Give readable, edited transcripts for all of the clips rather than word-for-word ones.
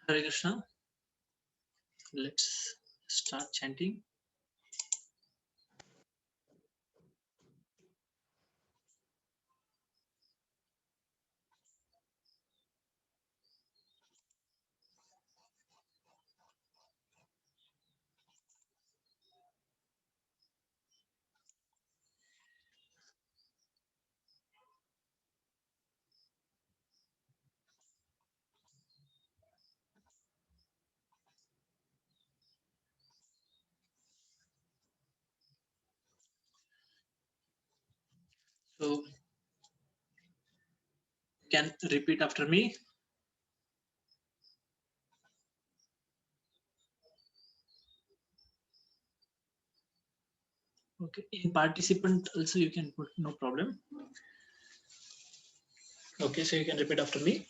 Hare Krishna. Let's start chanting. So you can repeat after me. Okay, in participant also you can put, no problem. Okay, so you can repeat after me.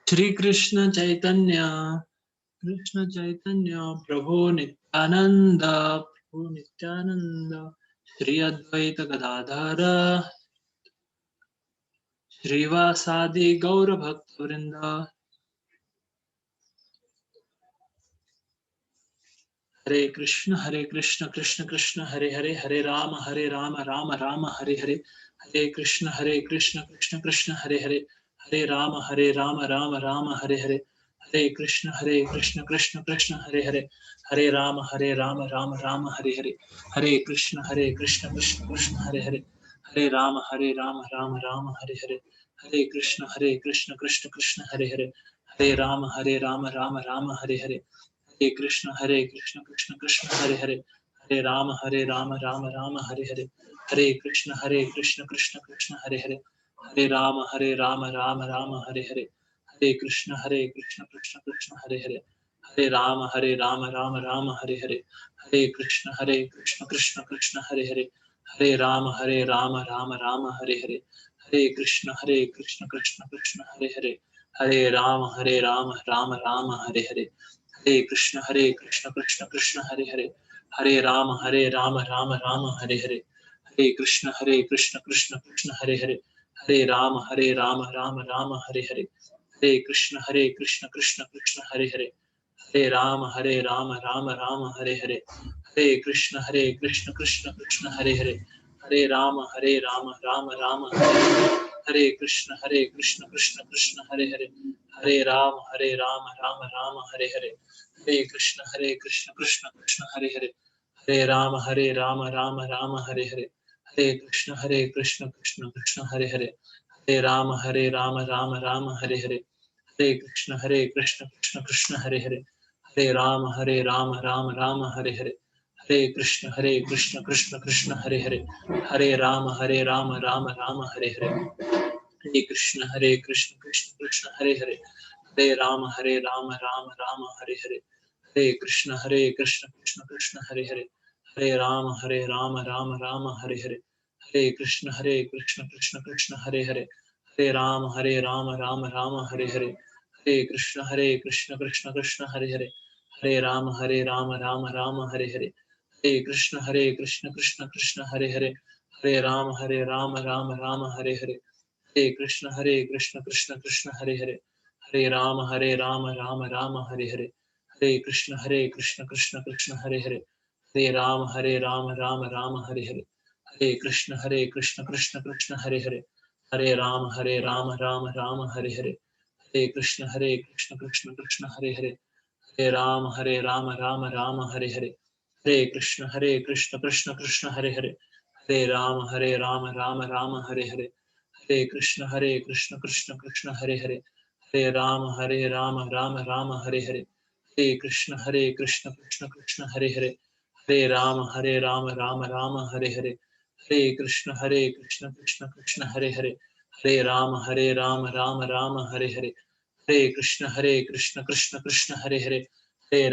Shri Krishna Chaitanya, Krishna Chaitanya, Prabhu Nityananda, Prabhu Nityananda, Shri Advaita Gadadhara, Srivasadi Gaura Bhakta Vrinda, Hare Krishna, Krishna Krishna, Hare Hare, Hare Rama, Rama Rama, Hare Hare, Hare Krishna, Krishna Krishna, Hare Hare, Hare Rama, Rama Rama, Hare Hare, Hare Krishna, Krishna Krishna, Hare Hare, Hare Rama, Rama Rama, Hare Hare, Hare Krishna, Krishna Krishna, Hare Hare, Hare Rama, Rama Rama, Hare Hare, Hare Krishna, Krishna Krishna, Hare Hare, Hare Rama, Rama Rama, Hare Hare, Hare Krishna, Krishna Krishna, Hare Hare, Hare Rama, Rama Rama, Hare Hare, Hare Krishna, Krishna Krishna, Hare Hare, Hare Rama, Rama Rama, Hare Hare, Hare Krishna, Krishna Krishna, Hare Hare, Hare Rama, Rama Rama, Hare Hare, Hare Krishna, Krishna Krishna, Hare Hare, Hare Rama, Rama Rama, Hare Hare, Hare Krishna, Krishna Krishna, Hare Hare, Hare Rama, Rama Rama, Hare Hare, Hare Krishna, Krishna Krishna, Hare Hare, Hare Rama, Rama Rama, Hare Hare, Hare Krishna, Krishna Krishna, Hare Hare, Hare Rama, Rama Rama, Hare Hare, Hare Krishna, Krishna Krishna, Hare Hare, Hare Rama, Rama Rama, Hare Hare, Hare Krishna, Krishna, Hare Hare, Hare Rama, Rama Rama, Hare Krishna, Krishna, Hare Hare, Hare Rama, Rama, Hare Hare, Hare Krishna, Krishna Krishna, Hare Hare, Hare Rama, Rama, Hare Hare, Hare Krishna, Krishna Krishna, Hare Hare, Hare Rama, Rama, Hare Hare, Hare Krishna, Krishna, Hare Hare, Hare Rama, Rama, Hare Hare, Hare Krishna, Krishna, Hare Hare, Hare Rama, Rama, Hare Hare, Hare Krishna, Krishna Krishna, Hare Hare, Hare Rama, Rama, Hare Hare, Hare Krishna, Krishna, Hare Hare, Hare Rama, Rama, Hare Hare, Hare Krishna, Krishna, Hare Hare, Hare Rama, Rama, Hare Hare, Hare Krishna, Krishna, Hare Hare, Hare Rama, Rama, Hare Hare, Hare Krishna, Krishna, Hare Hare, Hare Rama, Rama, Hare Hare, Hare Krishna, Krishna Krishna, Hare Hare, Hare Rama, Rama, Hare Hare, Hare Krishna, Krishna Krishna, Hare Hare, Hare Rama, Rama, Hare Hare, Hare Krishna, Krishna Krishna, Hare Hare, Hare Rama, Rama, Hare Hare, Hare Krishna, Krishna, Hare Hare, Hare Rama, Rama, Hare Hare, Hare Krishna, Krishna, Hare Hare, Hare Rama, Rama, Hare Hare, Hare Krishna, Krishna Krishna, Hare Hare, Hare Rama, Rama, Hare Hare, Hare Krishna, Krishna, Hare Hare, Hare Rama, Rama, Hare Hare, Hare Krishna, Krishna, Hare Hare, Hare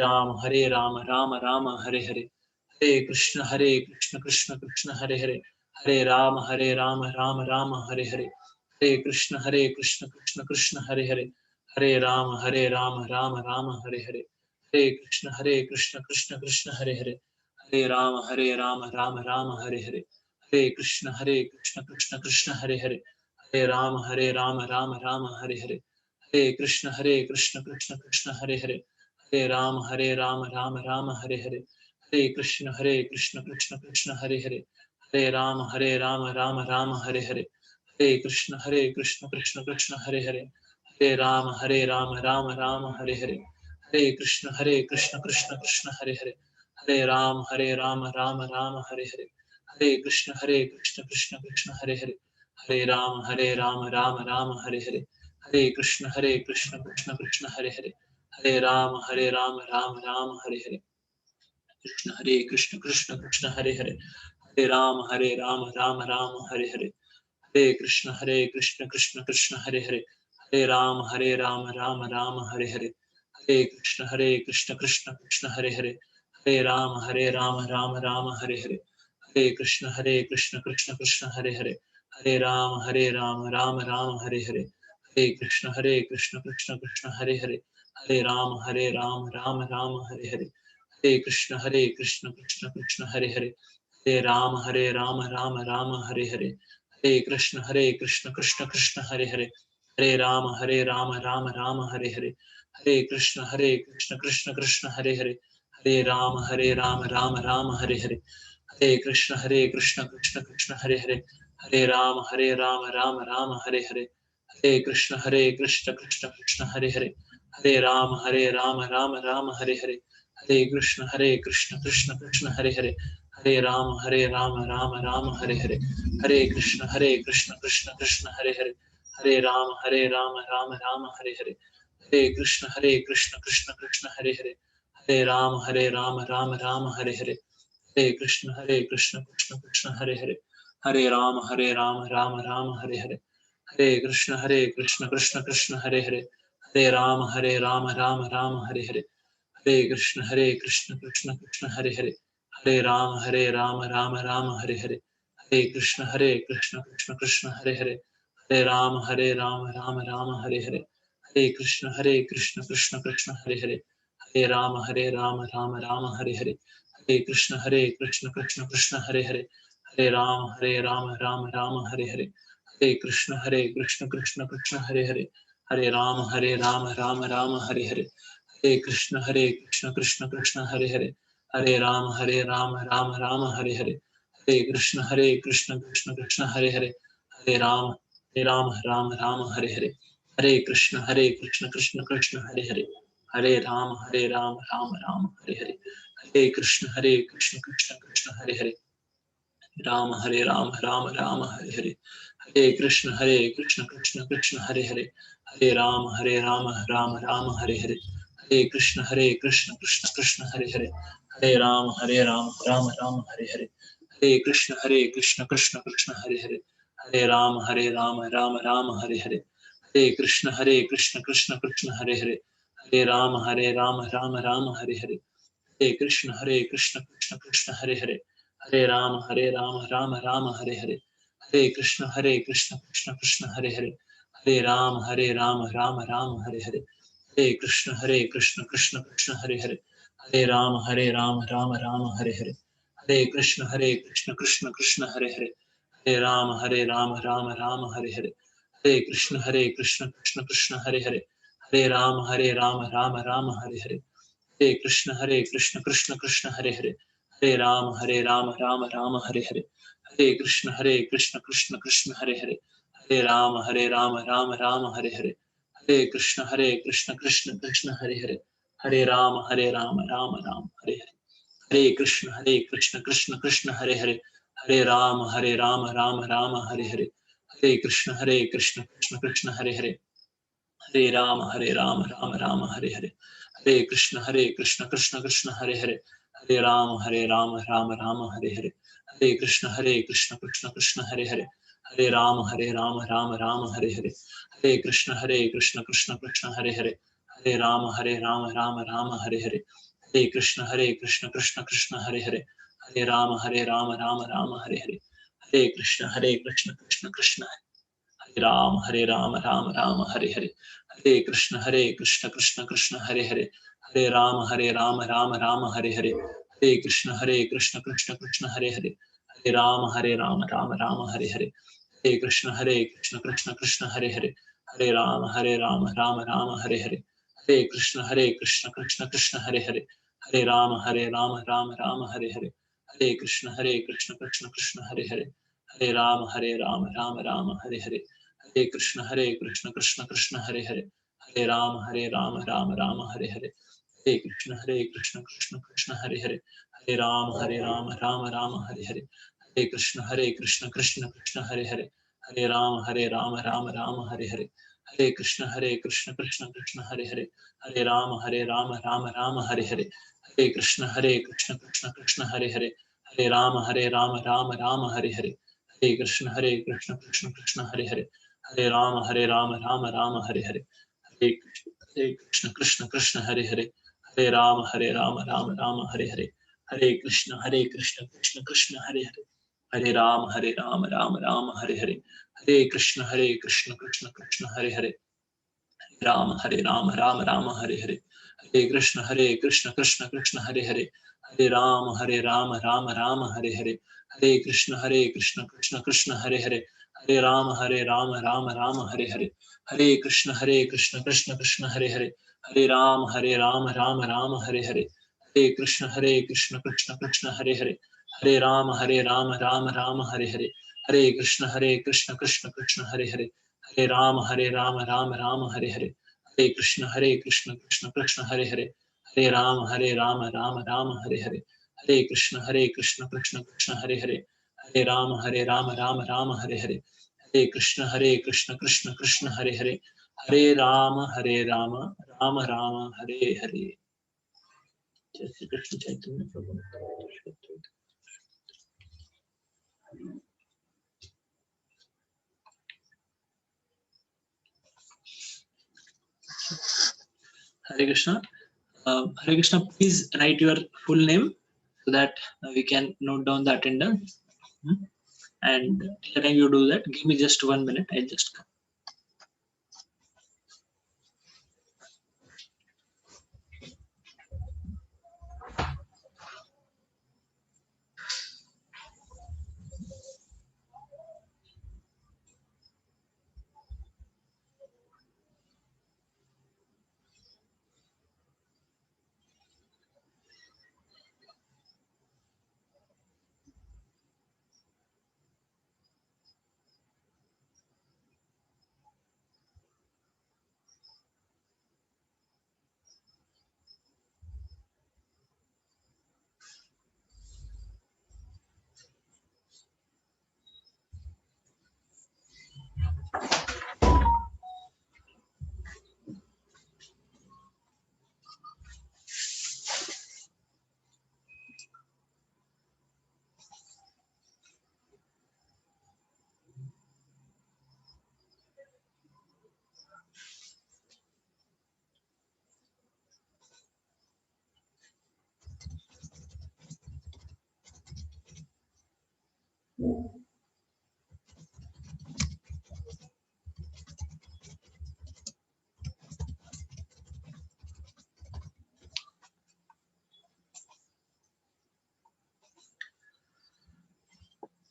Rama, Rama, Hare Hare, Hare Krishna, Krishna, Hare Hare, Hare Rama, Rama, Hare Hare, Hare Krishna, Krishna, Hare Hare, Hare Rama, Rama, Hare Hare, Hare Krishna, Krishna, Hare Hare, Hare Rama, Rama, Hare Hare, Hare Krishna, Krishna, Hare Hare, Hare Rama, Rama, Hare Hare, Hare Krishna, Krishna, Hare Hare, Hare Rama, Rama, Rama, Hare Hare, Krishna Krishna Krishna Hare Hare, हरे राम राम हरे हरे, हरे कृष्ण कृष्ण कृष्ण हरे हरे, हरे राम राम हरे हरे, हरे कृष्ण कृष्ण कृष्ण हरे हरे, हरे राम राम हरे हरे, हरे कृष्ण कृष्ण कृष्ण हरे हरे, हरे राम हरे हरे, हरे कृष्ण कृष्ण कृष्ण हरे हरे, हरे राम हरे हरे, हरे कृष्ण कृष्ण कृष्ण हरे हरे, हरे राम हरे हरे, कृष्ण कृष्ण कृष्ण हरे हरे, हरे राम हरे हरे, हरे कृष्ण कृष्ण कृष्ण हरे हरे, हरे राम हरे हरे, हरे कृष्ण कृष्ण कृष्ण हरे हरे, हरे राम हरे हरे, हरे कृष्ण कृष्ण कृष्ण हरे हरे, हरे राम हरे हरे, हरे कृष्ण कृष्ण कृष्ण हरे हरे, हरे राम हरे हरे, हरे कृष्ण कृष्ण कृष्ण हरे हरे, हरे राम हरे हरे, हरे कृष्ण कृष्ण कृष्ण हरे हरे, हरे राम हरे हरे, हरे कृष्ण कृष्ण कृष्ण हरे हरे, हरे राम हरे हरे, हरे कृष्ण कृष्ण कृष्ण हरे हरे, हरे राम हरे हरे, हरे कृष्ण कृष्ण कृष्ण हरे हरे, हरे राम हरे हरे, हरे कृष्ण कृष्ण कृष्ण हरे हरे, हरे राम हरे हरे, हरे कृष्ण कृष्ण कृष्ण हरे हरे, हरे राम हरे हरे, हरे कृष्ण कृष्ण कृष्ण हरे हरे, हरे राम हरे हरे, हरे कृष्ण कृष्ण कृष्ण हरे हरे, हरे राम हरे हरे, हरे कृष्ण कृष्ण कृष्ण हरे हरे, हरे राम हरे हरे, हरे कृष्ण कृष्ण कृष्ण हरे हरे, हरे राम हरे हरे, हरे कृष्ण कृष्ण कृष्ण हरे हरे, हरे राम हरे हरे, हरे कृष्ण कृष्ण कृष्ण हरे हरे, हरे राम हरे हरे, हरे कृष्ण कृष्ण कृष्ण हरे हरे, हरे राम हरे हरे, हरे कृष्ण कृष्ण कृष्ण हरे हरे, हरे राम हरे हरे, हरे कृष्ण कृष्ण कृष्ण हरे हरे, हरे राम हरे हरे, हरे कृष्ण कृष्ण कृष्ण हरे हरे, हरे राम हरे हरे, हरे कृष्ण कृष्ण कृष्ण हरे हरे, हरे राम राम हरे हरे, हरे कृष्ण कृष्ण कृष्ण हरे हरे, हरे राम हरे हरे, हरे कृष्ण कृष्ण कृष्ण हरे हरे, हरे राम हरे हरे, हरे कृष्ण कृष्ण कृष्ण हरे हरे, हरे राम हरे हरे, हरे कृष्ण कृष्ण कृष्ण हरे हरे, हरे राम हरे हरे, हरे कृष्ण कृष्ण कृष्ण हरे हरे, हरे राम हरे हरे, हरे कृष्ण कृष्ण कृष्ण हरे हरे, हरे राम हरे हरे, हरे कृष्ण कृष्ण कृष्ण हरे हरे, हरे राम हरे हरे, हरे कृष्ण कृष्ण कृष्ण हरे हरे, हरे राम हरे हरे, हरे कृष्ण कृष्ण कृष्ण हरे हरे, हरे राम हरे हरे, हरे कृष्ण कृष्ण कृष्ण हरे हरे, हरे राम हरे हरे, हरे कृष्ण कृष्ण कृष्ण हरे हरे, हरे राम हरे हरे, हरे कृष्ण कृष्ण कृष्ण हरे हरे, हरे राम हरे हरे, हरे कृष्ण कृष्ण कृष्ण हरे हरे, हरे राम हरे हरे, हरे कृष्ण कृष्ण कृष्ण हरे हरे, हरे राम हरे हरे, हरे कृष्ण कृष्ण कृष्ण हरे हरे, हरे राम हरे हरे, हरे कृष्ण कृष्ण कृष्ण हरे हरे, हरे राम हरे हरे, हरे कृष्ण कृष्ण कृष्ण हरे हरे, हरे राम हरे हरे, हरे कृष्ण कृष्ण कृष्ण हरे हरे, हरे राम हरे हरे, हरे कृष्ण कृष्ण कृष्ण हरे हरे, हरे राम हरे हरे, हरे कृष्ण कृष्ण कृष्ण हरे राम हरे हरे, हरे कृष्ण कृष्ण कृष्ण हरे हरे, हरे राम हरे हरे, हरे कृष्ण कृष्ण कृष्ण हरे हरे, हरे राम हरे राम हरे हरे, हरे कृष्ण कृष्ण कृष्ण हरे हरे, हरे राम राम हरे हरे, हरे कृष्ण कृष्ण कृष्ण हरे हरे, हरे राम राम राम हरे हरे, हरे कृष्ण कृष्ण कृष्ण हरे हरे, हरे राम राम राम हरे हरे, हरे कृष्ण कृष्ण कृष्ण हरे हरे, हरे राम राम राम हरे हरे, हरे कृष्ण कृष्ण कृष्ण हरे हरे, हरे राम राम राम हरे हरे, हरे कृष्ण कृष्ण कृष्ण हरे हरे, हरे राम राम हरे हरे, हरे कृष्ण कृष्ण कृष्ण हरे हरे, हरे राम राम हरे हरे, हरे कृष्ण कृष्ण कृष्ण हरे हरे, हरे राम राम राम हरे हरे, हरे कृष्ण कृष्ण कृष्ण हरे हरे, हरे राम राम हरे हरे, हरे कृष्ण कृष्ण कृष्ण हरे हरे, हरे राम राम राम हरे हरे, हरे कृष्ण कृष्ण कृष्ण हरे हरे, हरे राम राम राम हरे हरे, हरे कृष्ण कृष्ण कृष्ण हरे हरे, राम राम हरे हरे, हरे कृष्ण कृष्ण कृष्ण हरे हरे, हरे राम राम हरे हरे, हरे कृष्ण कृष्ण कृष्ण हरे हरे, हरे राम राम हरे हरे, हरे कृष्ण कृष्ण कृष्ण हरे हरे, हरे राम राम हरे हरे, हरे कृष्ण कृष्ण कृष्ण हरे हरे, हरे राम राम हरे हरे, हरे कृष्ण कृष्ण कृष्ण हरे हरे, हरे राम राम हरे हरे, हरे कृष्ण कृष्ण कृष्ण हरे हरे, हरे राम राम हरे हरे, हरे कृष्ण कृष्ण कृष्ण हरे हरे, हरे राम राम हरे हरे, हरे कृष्ण कृष्ण कृष्ण हरे हरे, हरे राम राम राम हरे हरे। जय श्री कृष्ण चैतन्य प्रभु Nityanand. Hare Krishna. Hare Krishna, please write your full name so that we can note down the attendance. And till the time you do that, give me just 1 minute. I'll just come.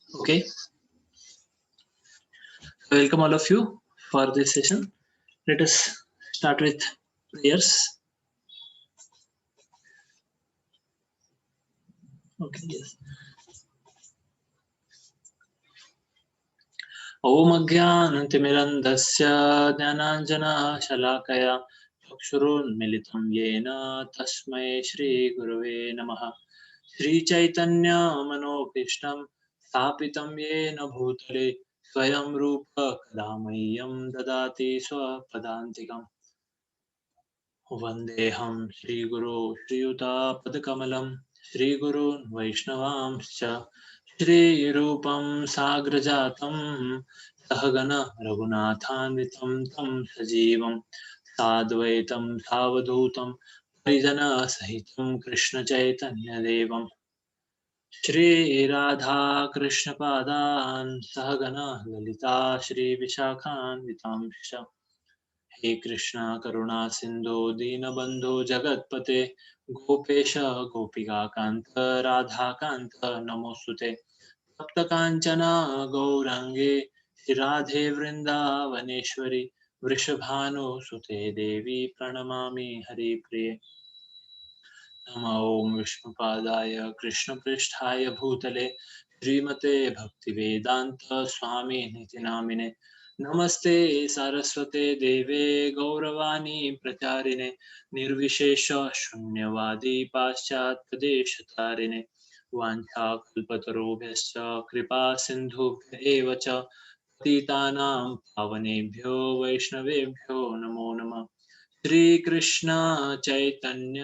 Okay. Welcome all of you for this session. Let us start with prayers. Okay. Yes. ॐ अज्ञानतिमिरन्धस्य ज्ञानाञ्जनशलाकया चक्षुरुन्मिलितं येन तस्मै श्रीगुरवे नमः। श्रीचैतन्यमनोभीष्टं स्थापितं येन भूतले स्वयं रूप कदा मह्यं ददाति स्वपदान्तिकम्। वन्देऽहं श्रीगुरो श्रीयुतापदकमलं श्रीगुरून् वैष्णवांश्च श्रीरूपं साग्रजातं सहगण रघुनाथान्वितं तं सजीवं साद्वैतं सावधूतं परिजनसहितं कृष्णचैतन्यदेवं श्रीराधाकृष्णपादान् सहगण ललिता श्रीविशाखान्वितांश्च। हे कृष्णा करुणा सिंधु दीनबंधु जगतपते गोपेश गोपिकान्त राधाकान्त नमोस्तुते। तप्त कांचन गौरांगे राधे वृंदावनेश्वरी वृषभानुसुते देवी प्रणमामि हरिप्रिये। नमो ॐ विष्णुपादाय कृष्णपृष्ठाय भूतले श्रीमते भक्तिवेदान्त स्वामी निति नामिने। नमस्ते सरस्वते देवे गौरवाणी प्रचारिणे निर्विशेष शून्यवादी पाश्चात्यदेशतारिणे वाञ्छाकल्पतरुभ्यश्च कृपा सिन्धुभ्य एव च पतितानां पावनेभ्यो वैष्णवेभ्यो नमो नमः। श्री कृष्ण चैतन्य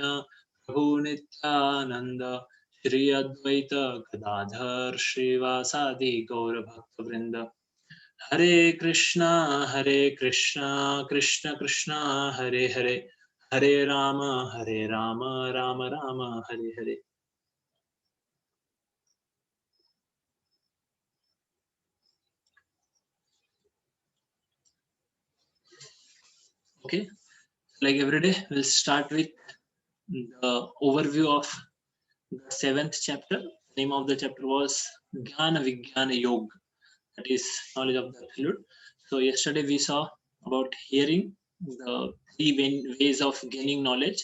प्रभु नित्यानंद श्री अद्वैत गदाधर श्रीवासादि गौर भक्त वृंद। हरे कृष्णा कृष्ण कृष्णा हरे हरे, हरे Ram Ram Ram Hare Hare. Okay, like every day we'll start with the overview of the 7th chapter. The name of the chapter was Jnana Vijnana Yoga, that is knowledge of the absolute. So yesterday we saw about hearing, the three ways of gaining knowledge: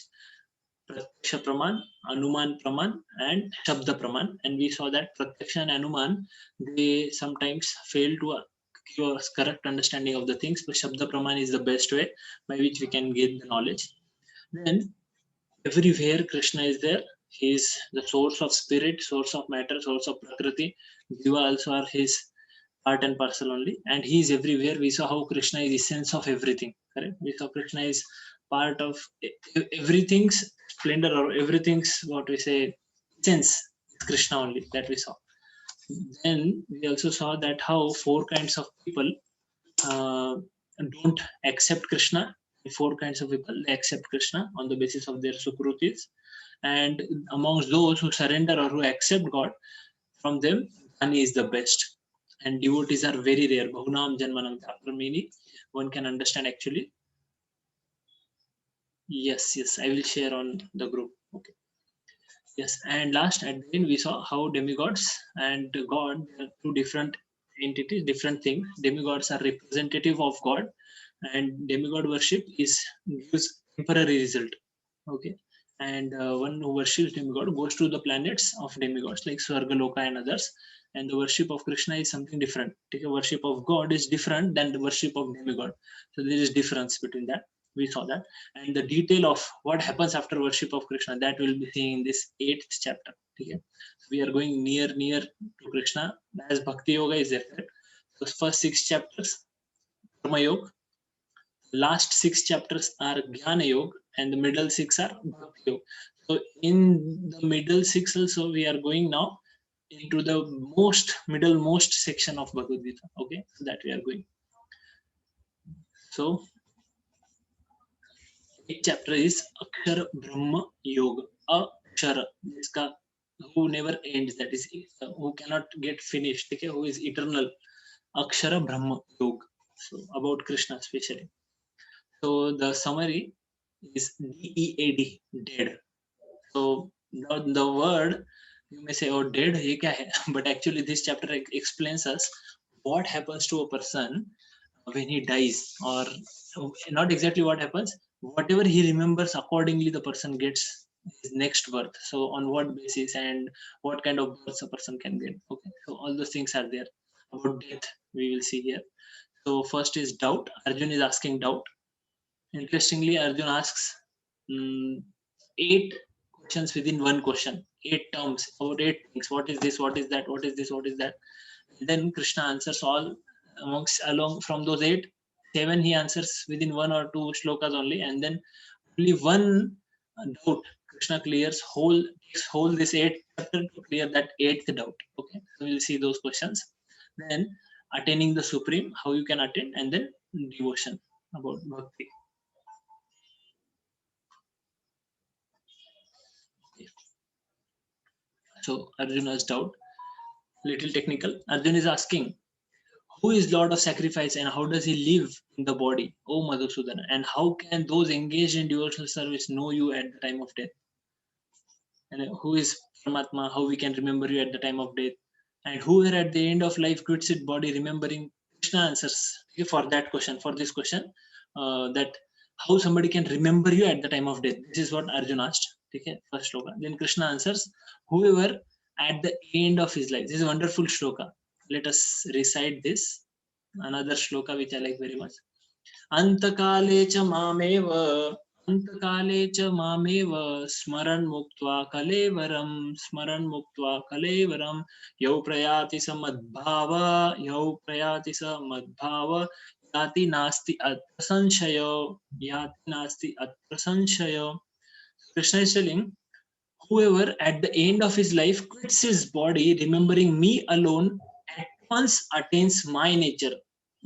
Pratyaksha Praman, Anuman Praman, and Shabda Praman. And we saw that Pratyaksha and Anuman, they sometimes fail to give us correct understanding of the things, but Shabda Praman is the best way by which we can get the knowledge. Then everywhere Krishna is there. He is the source of spirit, source of matter, source of prakriti. Jiva also are his part and parcel only, and he is everywhere. We saw how Krishna is essence of everything. Correct. We saw Krishna is part of everything's splendor, or everything's, what we say, essence is Krishna only, that we saw. Then we also saw that how four kinds of people uh, don't accept Krishna. Four kinds of people, they accept Krishna on the basis of their sukrutis, and amongst those who surrender or who accept God, from them Jnani is the best, and devotees are very rare. Bahunam Janmanam, after many one can understand actually. Yes, I will share on the group. Okay. Yes, and last at the end we saw how demigods and God are two different entities, different things. Demigods are representative of God, and demigod worship is gives temporary result. Okay, and one who worships demigod goes to the planets of demigods like Swargaloka and others. And the worship of Krishna is something different. The worship of God is different than the worship of demigod. So there is difference between that. We saw that, and the detail of what happens after worship of Krishna, that will be seen in this 8th chapter. Okay, so we are going near to Krishna as Bhakti Yoga is there. So first 6 chapters Karma Yoga, last 6 chapters are Jnana Yoga, and the middle 6 are Bhakti Yoga. So in the middle 6 also we are going now into the middlemost section of Bhagavad Gita. Okay, so that we are going. So each chapter is Akshara Brahma Yoga. Akshara, jiska who never ends, that is who cannot get finished. Okay, who is eternal. Akshara Brahma Yoga. So about Krishna especially. So the summary is DEAD, dead. So the word, you may say, oh, dead, ye kya hai? But actually this chapter explains us what happens to a person when he dies, or not exactly what happens, whatever he remembers, accordingly the person gets his next birth. So on what basis and what kind of births a person can get. Okay, so all those things are there. About death we will see here. So first is doubt. Arjun is asking doubt. Interestingly, Arjun asks 8 questions within one question, 8 terms, about 8 things. What is this? What is that? What is this? What is that? And then Krishna answers all along from those 8. 7 he answers within 1 or 2 shlokas only, and then only one doubt Krishna clears whole this 8 chapter to clear that 8th doubt. Okay, so we'll see those questions. Then attaining the supreme, how you can attain, and then devotion, about bhakti. So Arjuna's doubt, little technical. Arjuna is asking, who is Lord of Sacrifice and how does he live in the body, O Madhusudana? And how can those engaged in devotional service know you at the time of death? And who is Paramatma? How we can remember you at the time of death? And whoever at the end of life quits its body remembering, Krishna answers for that question, for this question. that how somebody can remember you at the time of death. This is what Arjun asked. Okay, first shloka. Then Krishna answers, whoever at the end of his life. This is a wonderful shloka. Let us recite this. Another shloka which I like very much. Antakale cha mamev, Antakale cha mamev, Smaran muktva kalevaram, Yau prayati samadbhava, Yati nasti atra sanshayo. Krishna is telling, whoever at the end of his life quits his body, remembering me alone, at once attains my nature.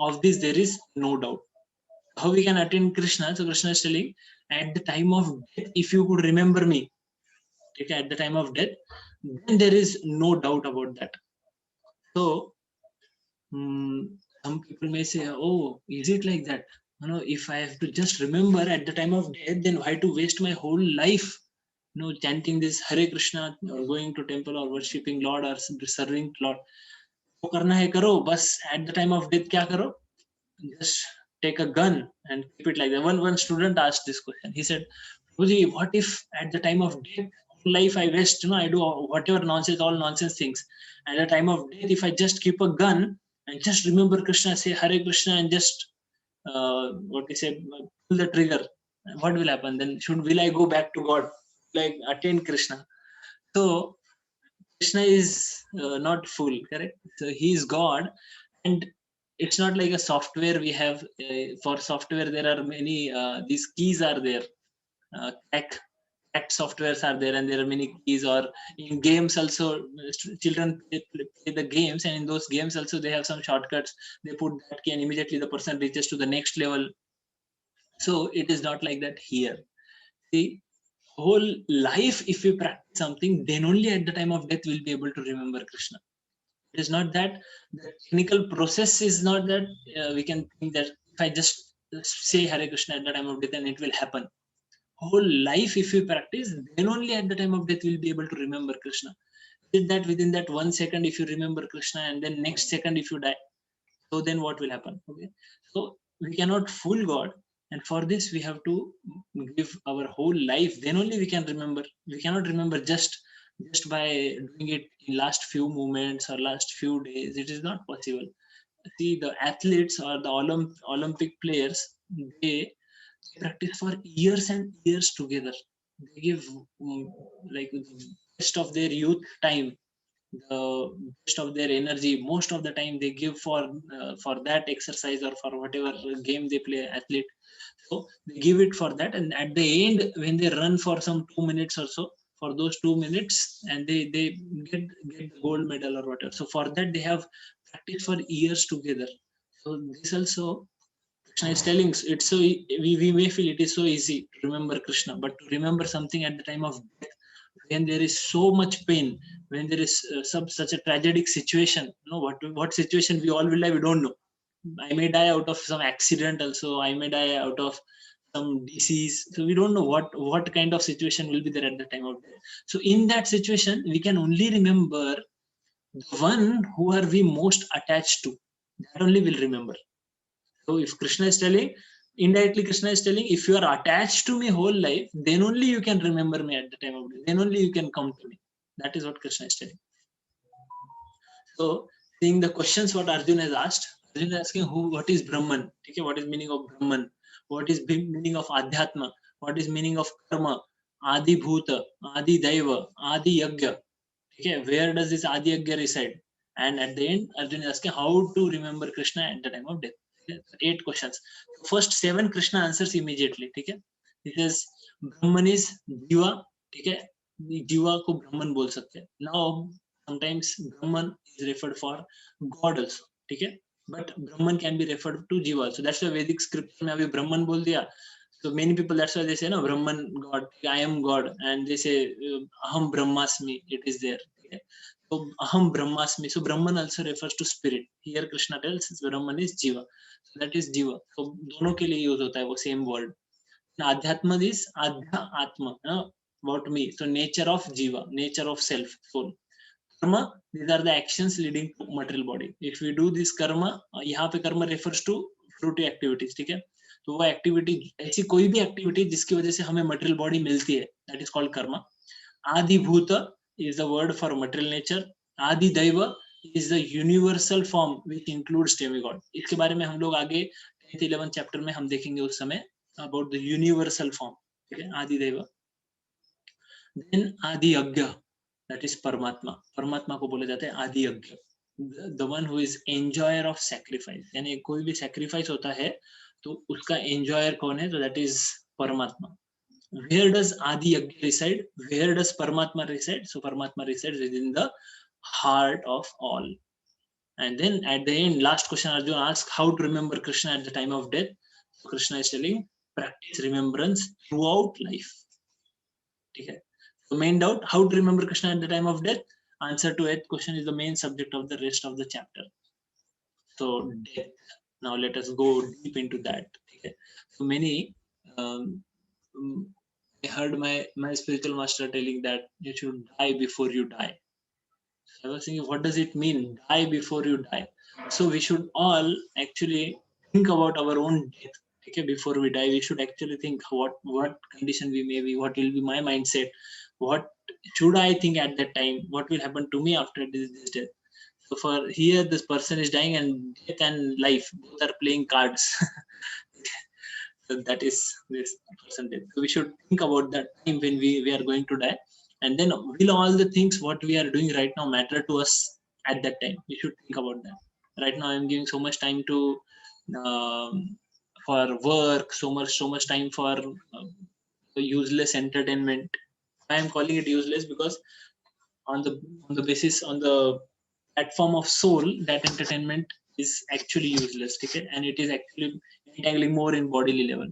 Of this there is no doubt. How we can attain Krishna? So Krishna is telling, at the time of death, if you could remember me, okay, at the time of death, then there is no doubt about that. So some people may say, oh, is it like that? You know, if I have to just remember at the time of death, then why to waste my whole life, you know, chanting this Hare Krishna or going to temple or worshipping Lord or serving Lord? जो करना है करो, बस at the time of death क्या करो? Just take a gun and keep it like that. One student asked this question. He said, Guruji, what if at the time of death, life I waste, you know, I do whatever nonsense, all nonsense things. At the time of death, if I just keep a gun and just remember Krishna, say Hare Krishna and just, what we say, pull the trigger, what will happen? Then will I go back to God, like attain Krishna? So Krishna is not full, correct? So he is God, and it's not like a software we have. For software, there are many, these keys are there. Cracked softwares are there, and there are many keys. Or in games also, children play the games, and in those games also they have some shortcuts. They put that key, and immediately the person reaches to the next level. So it is not like that here. The whole life, if we practice something, then only at the time of death we'll be able to remember Krishna. It is not that the technical process is not that we can think that if I just say Hare Krishna at the time of death, then it will happen. Whole life, if we practice, then only at the time of death we'll be able to remember Krishna. Is that within that 1 second, if you remember Krishna, and then next second if you die, so then what will happen? Okay, so we cannot fool God, and for this we have to give our whole life. Then only we can remember. We cannot remember just by doing it in last few moments or last few days. It is not possible. See, the athletes or the Olympic players, they practice for years and years together. They give like the best of their youth time, the best of their energy, most of the time they give for that exercise or for whatever game they play, athlete. So they give it for that, and at the end when they run for some 2 minutes or so, for those 2 minutes, and they get the gold medal or whatever. So for that they have practiced for years together. So this also Krishna is telling, it's so we may feel it is so easy to remember Krishna, but to remember something at the time of death, when there is so much pain, when there is such a tragic situation, you know, what situation we all will die, we don't know. I may die out of some accident also, I may die out of some disease, so we don't know what kind of situation will be there at the time of death. So in that situation we can only remember the one who are we most attached to, that only will remember. So if Krishna is telling, indirectly Krishna is telling, if you are attached to me whole life, then only you can remember me at the time of death. Then only you can come to me. That is what Krishna is telling. So seeing the questions what Arjuna has asked, Arjuna is asking what is Brahman? Okay, what is meaning of Brahman? What is meaning of Adhyatma? What is meaning of Karma? Adi Bhuta, Adi Daiva, Adi Yagya. Okay, where does this Adi Yagya reside? And at the end, Arjuna is asking how to remember Krishna at the time of death. 8 questions. First 7 Krishna answers immediately. Okay, he says Brahman is Jiva. Okay, Jiva को Brahman बोल सकते हैं. Now sometimes Brahman is referred for God also. Okay, but Brahman can be referred to Jiva also. That's why Vedic scripture में अभी Brahman बोल दिया. So many people, that's why they say no, Brahman God, I am God, and they say Aham Brahmasmi. It is there. Okay? So Aham Brahmasmi. So Brahman also refers to spirit. Here Krishna tells Brahman is Jiva. So that is Jiva. So दोनों के लिए use होता है वो same word. Adhyatma is Adhya Atma, about me. So nature of Jiva, nature of self, soul. Karma, these are the actions leading to material body. If we do this karma, यहाँ पे karma refers to fruity activities. ठीक है? तो वो activity, ऐसी कोई भी activity जिसकी वजह से हमें मटेरियल बॉडी मिलती है, that is called karma. Adibhut is the word for material nature. आदि दैव is the universal form which includes demigod. इसके बारे में हम लोग आगे 10th 11th चैप्टर में हम देखेंगे उस समय about the universal form. ठीक है, आदि दैव. Then आदि यज्ञ, that is परमात्मा. परमात्मा को बोले जाते हैं आदि यज्ञ. The one who is enjoyer of sacrifice. यानी कोई भी sacrifice होता है तो उसका enjoyer कौन है? तो that is परमात्मा. Where does Adi Yagya reside? Where does Paramatma reside? So Paramatma resides within the heart of all. And then at the end, last question Arjuna asks, how to remember Krishna at the time of death? So Krishna is telling, practice remembrance throughout life. Okay. So main doubt, how to remember Krishna at the time of death? Answer to 8th question is the main subject of the rest of the chapter. So death. Now let us go deep into that. Okay. So many I heard my spiritual master telling that you should die before you die. I was thinking, what does it mean, die before you die? So we should all actually think about our own death. Okay, before we die, we should actually think what condition we may be, what will be my mindset, what should I think at that time, what will happen to me after this death. So for here, this person is dying, and death and life both are playing cards. So that is this percentage. So we should think about that time when we are going to die, and then will all the things what we are doing right now matter to us at that time? We should think about that. Right now, I am giving so much time to for work, so much time for useless entertainment. I am calling it useless because on the basis, on the platform of soul, that entertainment is actually useless, okay? And it is actually entangling more in bodily level.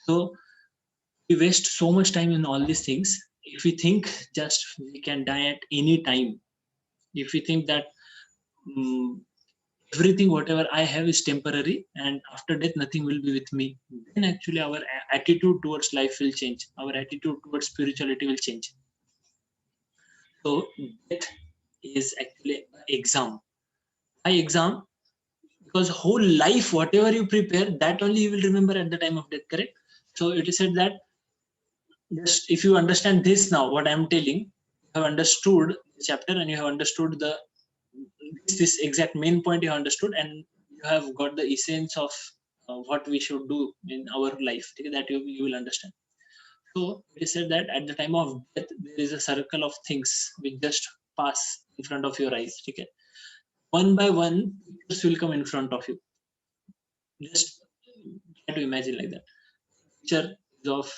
So we waste so much time in all these things. If we think just we can die at any time, if we think that everything whatever I have is temporary and after death nothing will be with me, then actually our attitude towards life will change. Our attitude towards spirituality will change. So death is actually an exam. Why exam? Because whole life, whatever you prepare, that only you will remember at the time of death, correct? So it is said that just if you understand this now, what I am telling, you have understood the chapter and you have understood this exact main point you have understood, and you have got the essence of what we should do in our life, okay? That you will understand. So it is said that at the time of death, there is a circle of things which just pass in front of your eyes, okay? One by one, pictures will come in front of you. Just try to imagine like that. Picture is of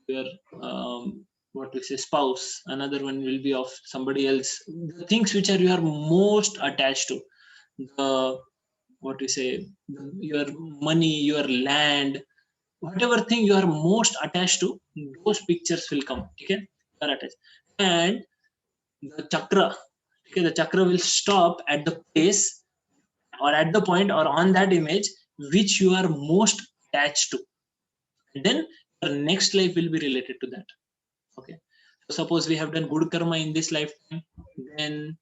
your what we say spouse. Another one will be of somebody else. The things which are you are most attached to. The what we say, your money, your land, whatever thing you are most attached to, those pictures will come. Okay, you are attached, and the chakra. Okay, the chakra will stop at the place or at the point or on that image which you are most attached to. And then your next life will be related to that. Okay, so suppose we have done good karma in this lifetime, then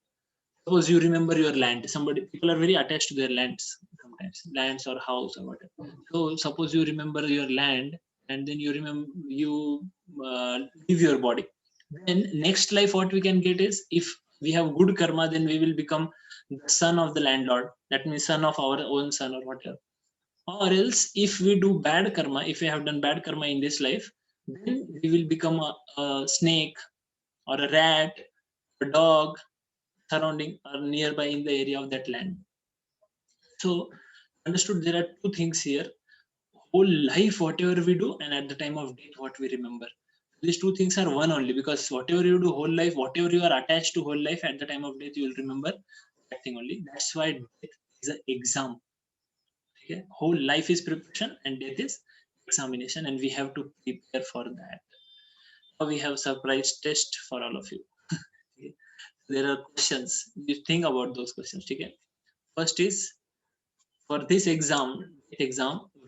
suppose you remember your land. Somebody, people are very attached to their lands sometimes, lands or house or whatever. So suppose you remember your land, and then you remember you leave your body. Then next life, what we can get is, if we have good karma, then we will become the son of the landlord. That means son of our own son or whatever. Or else, if we do bad karma, if we have done bad karma in this life, then we will become a snake or a rat, a dog, surrounding or nearby in the area of that land. So understood, there are two things here: whole life whatever we do, and at the time of death what we remember. These two things are one only, because whatever you do whole life, whatever you are attached to whole life, at the time of death you will remember that thing only. That's why death is an exam. Okay? Whole life is preparation and death is examination, and we have to prepare for that. Now we have surprise test for all of you. Okay? There are questions. You think about those questions. Okay? First is, for this exam,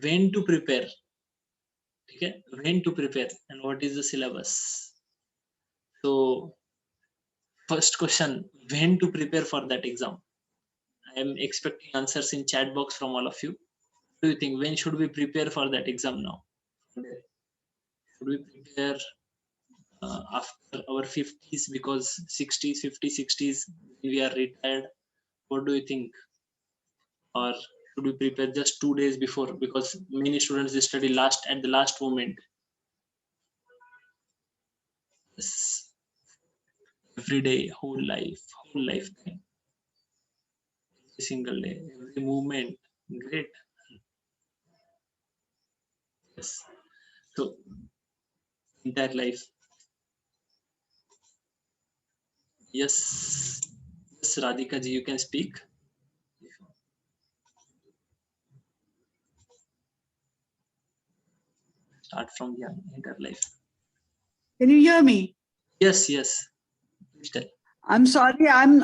when to prepare? Okay? When to prepare and what is the syllabus? So first question, when to prepare for that exam? I am expecting answers in chat box from all of you. do you think? When should we prepare for that exam now? Should we prepare after our 50s, because 60s, 50s, 60s, we are retired? What do you think? Or should we prepare just 2 days before? Because many students they study at the last moment. Yes. Every day, whole lifetime, every single day, every movement. Great. Yes. So entire life. Yes. Yes, Radhika ji, you can speak. Start from the entire life. Can you hear me? Yes, yes. Please tell. I'm sorry, I'm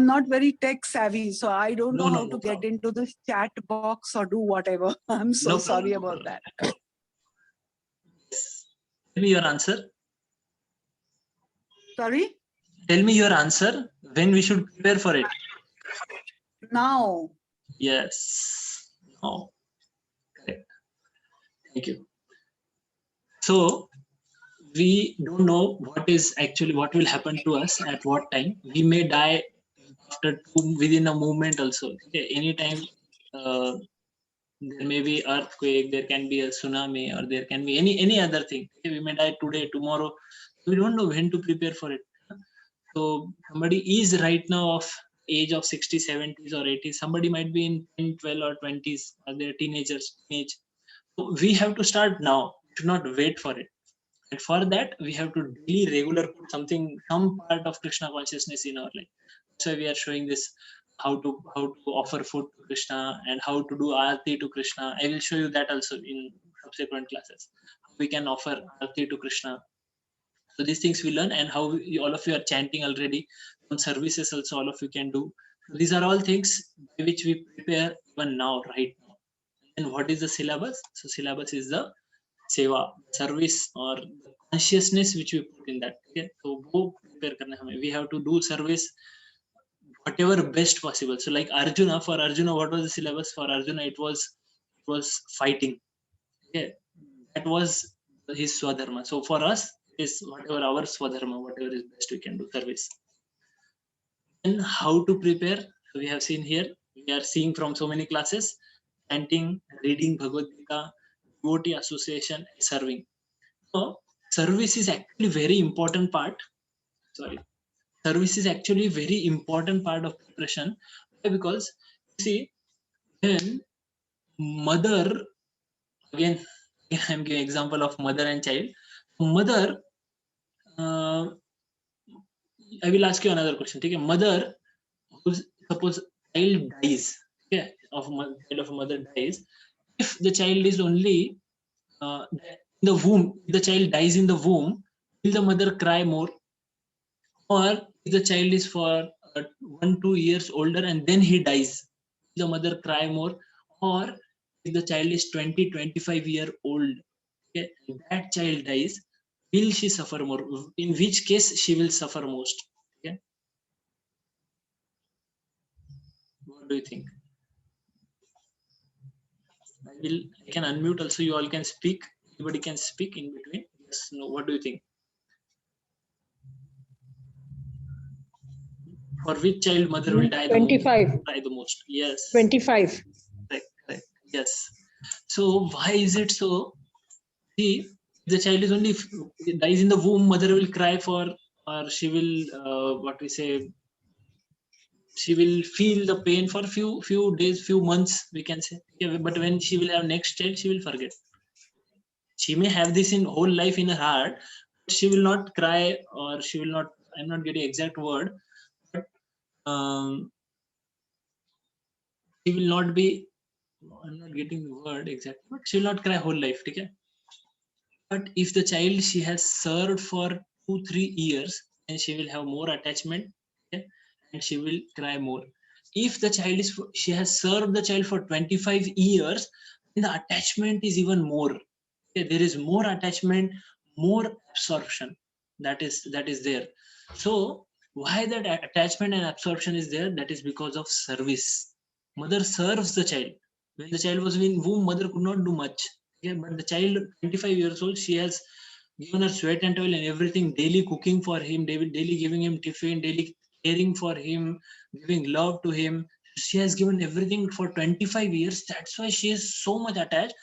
not very tech savvy, so I don't know how to get problem. into this chat box or do whatever. I'm so No sorry problem, about that. Yes. Tell me your answer. Sorry? Tell me your answer. When we should prepare for it? Now. Yes. No. Correct. Thank you. So we don't know what will happen to us at what time. We may die within a moment also. Okay? Anytime there may be earthquake, there can be a tsunami, or there can be any other thing. Okay? We may die today, tomorrow. We don't know when to prepare for it. So somebody is right now of age of 60s, 70s or 80s. Somebody might be in 10, 12 or 20s, or they're teenagers age. So we have to start now. We should not wait for it. And for that, we have to daily put some part of Krishna consciousness in our life. So we are showing this how to offer food to Krishna and how to do arati to Krishna. I will show you that also in subsequent classes. How we can offer arati to Krishna. So these things we learn, and how all of you are chanting already. Some services also all of you can do. So these are all things by which we prepare even now, right now. And what is the syllabus? So syllabus is the seva, service, or the consciousness which we put in that. Okay, so wo prepare karna hai. We have to do service whatever best possible. So like Arjuna, for Arjuna, what was the syllabus for Arjuna? It was fighting. Okay, that was his swadharma. So for us is whatever our swadharma, whatever is best we can do service. And how to prepare? So we have seen here, we are seeing from so many classes: chanting, reading Bhagavad Gita, devotee association, serving. So service is actually very important part. Sorry, service is actually very important part of preparation. Why? Because see, when mother, again I'm giving example of mother and child. Mother, I will ask you another question. Okay, mother, who's suppose child dies, okay, child of a mother dies. If the child is only in the womb, if the child dies in the womb, will the mother cry more? Or if the child is for 1-2 years older and then he dies, will the mother cry more? Or if the child is 20-25 year old, okay, and that child dies, will she suffer more? In which case she will suffer most? Okay, what do you think? I can unmute also. You all can speak. Anybody can speak in between. Yes, no. What do you think? For which child mother will die the 25. most? Die the most. Yes. 25. Correct. Yes. So why is it so? See, the child is only dies in the womb, mother will cry for, or she will what we say, she will feel the pain for few days, few months, we can say. Yeah, but when she will have next child, she will forget. She may have this in whole life in her heart, but she will not cry, or she will not, I'm not getting exact word, but she will not be, I'm not getting the word exactly, but she will not cry whole life. Okay? But if the child she has served for 2-3 years, then she will have more attachment, okay? And she will cry more. If the child is, she has served the child for 25 years, then the attachment is even more. Okay? There is more attachment, more absorption. That is there. So why that attachment and absorption is there? That is because of service. Mother serves the child. When the child was in womb, mother could not do much. Okay? But the child, 25 years old, she has given her sweat and toil and everything, daily cooking for him, daily giving him tiffin, daily caring for him, giving love to him. She has given everything for 25 years. That's why she is so much attached.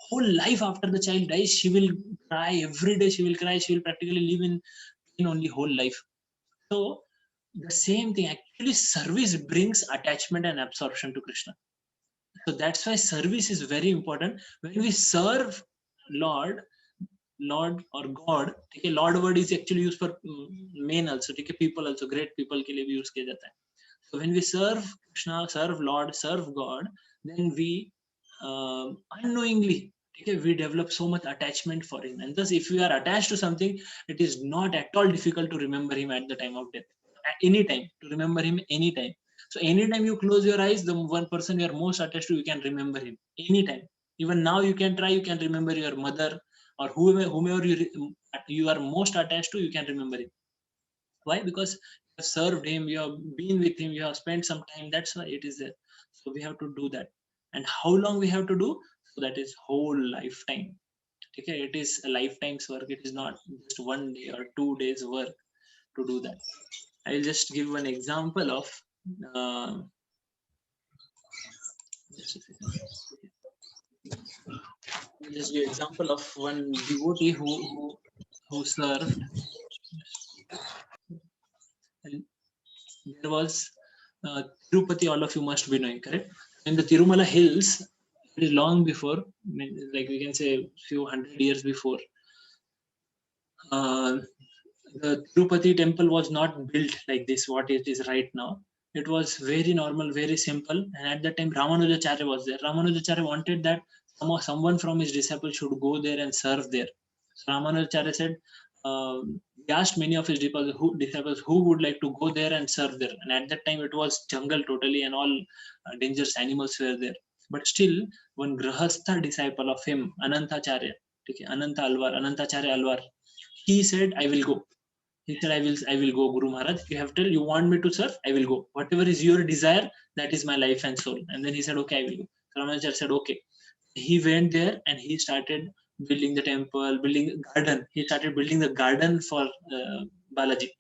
Whole life after the child dies, she will cry every day. She will cry. She will practically live in pain only whole life. So the same thing, actually, service brings attachment and absorption to Krishna. So that's why service is very important. When we serve Lord, Lord or God, ठीक है, Lord word is actually used for men also, ठीक है, people also, great people के लिए भी use किया जाता है. So when we serve Krishna, serve Lord, serve God, then we unknowingly, okay, we develop so much attachment for him. And thus, if we are attached to something, it is not at all difficult to remember him at the time of death. At any time, to remember him anytime. So anytime you close your eyes, the one person you are most attached to, you can remember him anytime. Even now, you can try. You can remember your mother or whomever you are most attached to. You can remember him. Why? Because you have served him, you have been with him, you have spent some time. That's why it is there. So we have to do that. And how long we have to do? So that is whole lifetime. Okay, it is a lifetime's work. It is not just 1 day or 2 days work to do that. I will just give one example of just a second. I'll just give example of one devotee who served. And there was Tirupati, all of you must be knowing, correct? In the Tirumala hills, it is long before, like we can say few hundred years before, the Tirupati temple was not built like this, what it is right now. It was very normal, very simple. And at that time, Ramanujacharya was there. Ramanujacharya wanted that someone from his disciples should go there and serve there. So Ramanujacharya said, he asked many of his disciples who would like to go there and serve there. And at that time, it was jungle totally, and all dangerous animals were there. But still, one Grahastha disciple of him, Anantacharya, okay, Anantacharya Alwar, he said, I will go. He said, I will go, Guru Maharaj. You have told you want me to serve, I will go. Whatever is your desire, that is my life and soul. And then he said, okay, I will go. Ramanujacharya said, okay. He went there and he started building the temple, building a garden. He started building the garden for Balaji.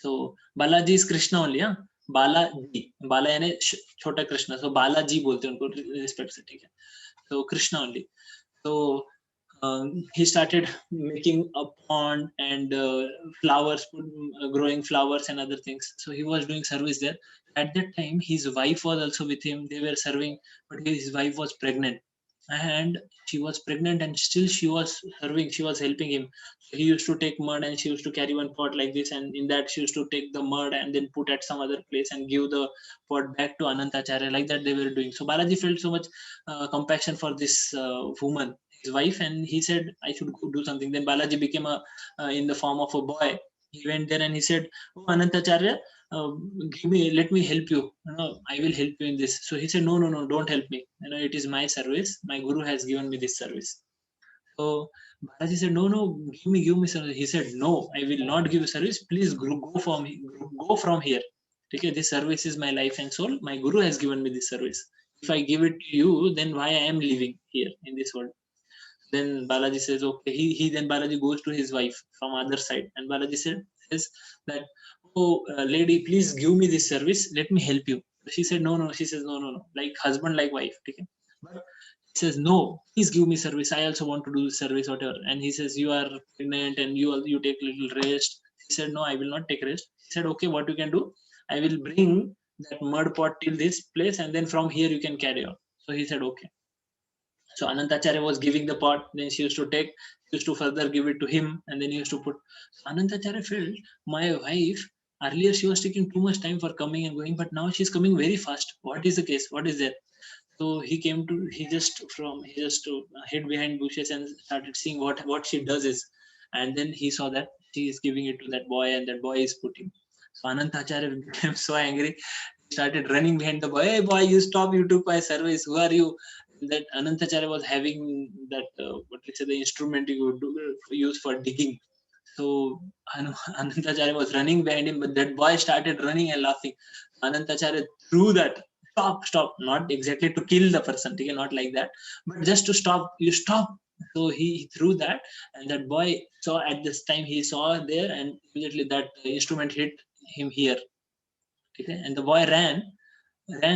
So Balaji is Krishna only, huh? Balaji. Bala यानी छोटा Krishna. So Balaji बोलते हैं उनको respect से, ठीक है. So Krishna only. So he started making a pond and flowers, growing flowers and other things. So he was doing service there. At that time, his wife was also with him. They were serving, but his wife was pregnant. And she was pregnant and still she was serving, she was helping him. So he used to take mud and she used to carry one pot like this, and in that she used to take the mud and then put at some other place and give the pot back to Anantacharya. Like that they were doing. So Balaji felt so much compassion for this woman, his wife, and he said, I should go do something. Then Balaji became in the form of a boy. He went there and he said, oh Anantacharya, let me help you. I will help you in this. So he said, no, don't help me. It is my service. My guru has given me this service. So Balaji said, no, give me service. He said, no, I will not give you service. Please go from here. Okay, this service is my life and soul. My guru has given me this service. If I give it to you, then why I am living here in this world? Then Balaji says, okay. Then Balaji goes to his wife from other side, and Balaji says that, oh lady, please give me this service. Let me help you. She said, no. She says, no. Like husband, like wife. Okay? But he says, no, please give me service. I also want to do service, whatever. And he says, you are pregnant and you take little rest. He said, no, I will not take rest. He said, okay, what you can do? I will bring that mud pot till this place, and then from here you can carry on. So he said, okay. So Anantacharya was giving the pot, then she used to further give it to him, and then he used to put. Anantacharya felt, my wife, earlier she was taking too much time for coming and going, but now she's coming very fast. What is the case? What is there? So he just hid behind bushes and started seeing what she does is, and then he saw that she is giving it to that boy, and that boy is putting. So Anantacharya became so angry. He started running behind the boy. Hey boy, you stop! You took my service. Who are you? That Anantacharya was having that the instrument you would use for digging. So Anantacharya was running behind him, but that boy started running and laughing. Anantacharya threw that stop, not exactly to kill the person, okay, not like that, but just to stop, you stop. So he threw that, and that boy saw, at this time he saw there, and immediately that instrument hit him here, okay, and the boy ran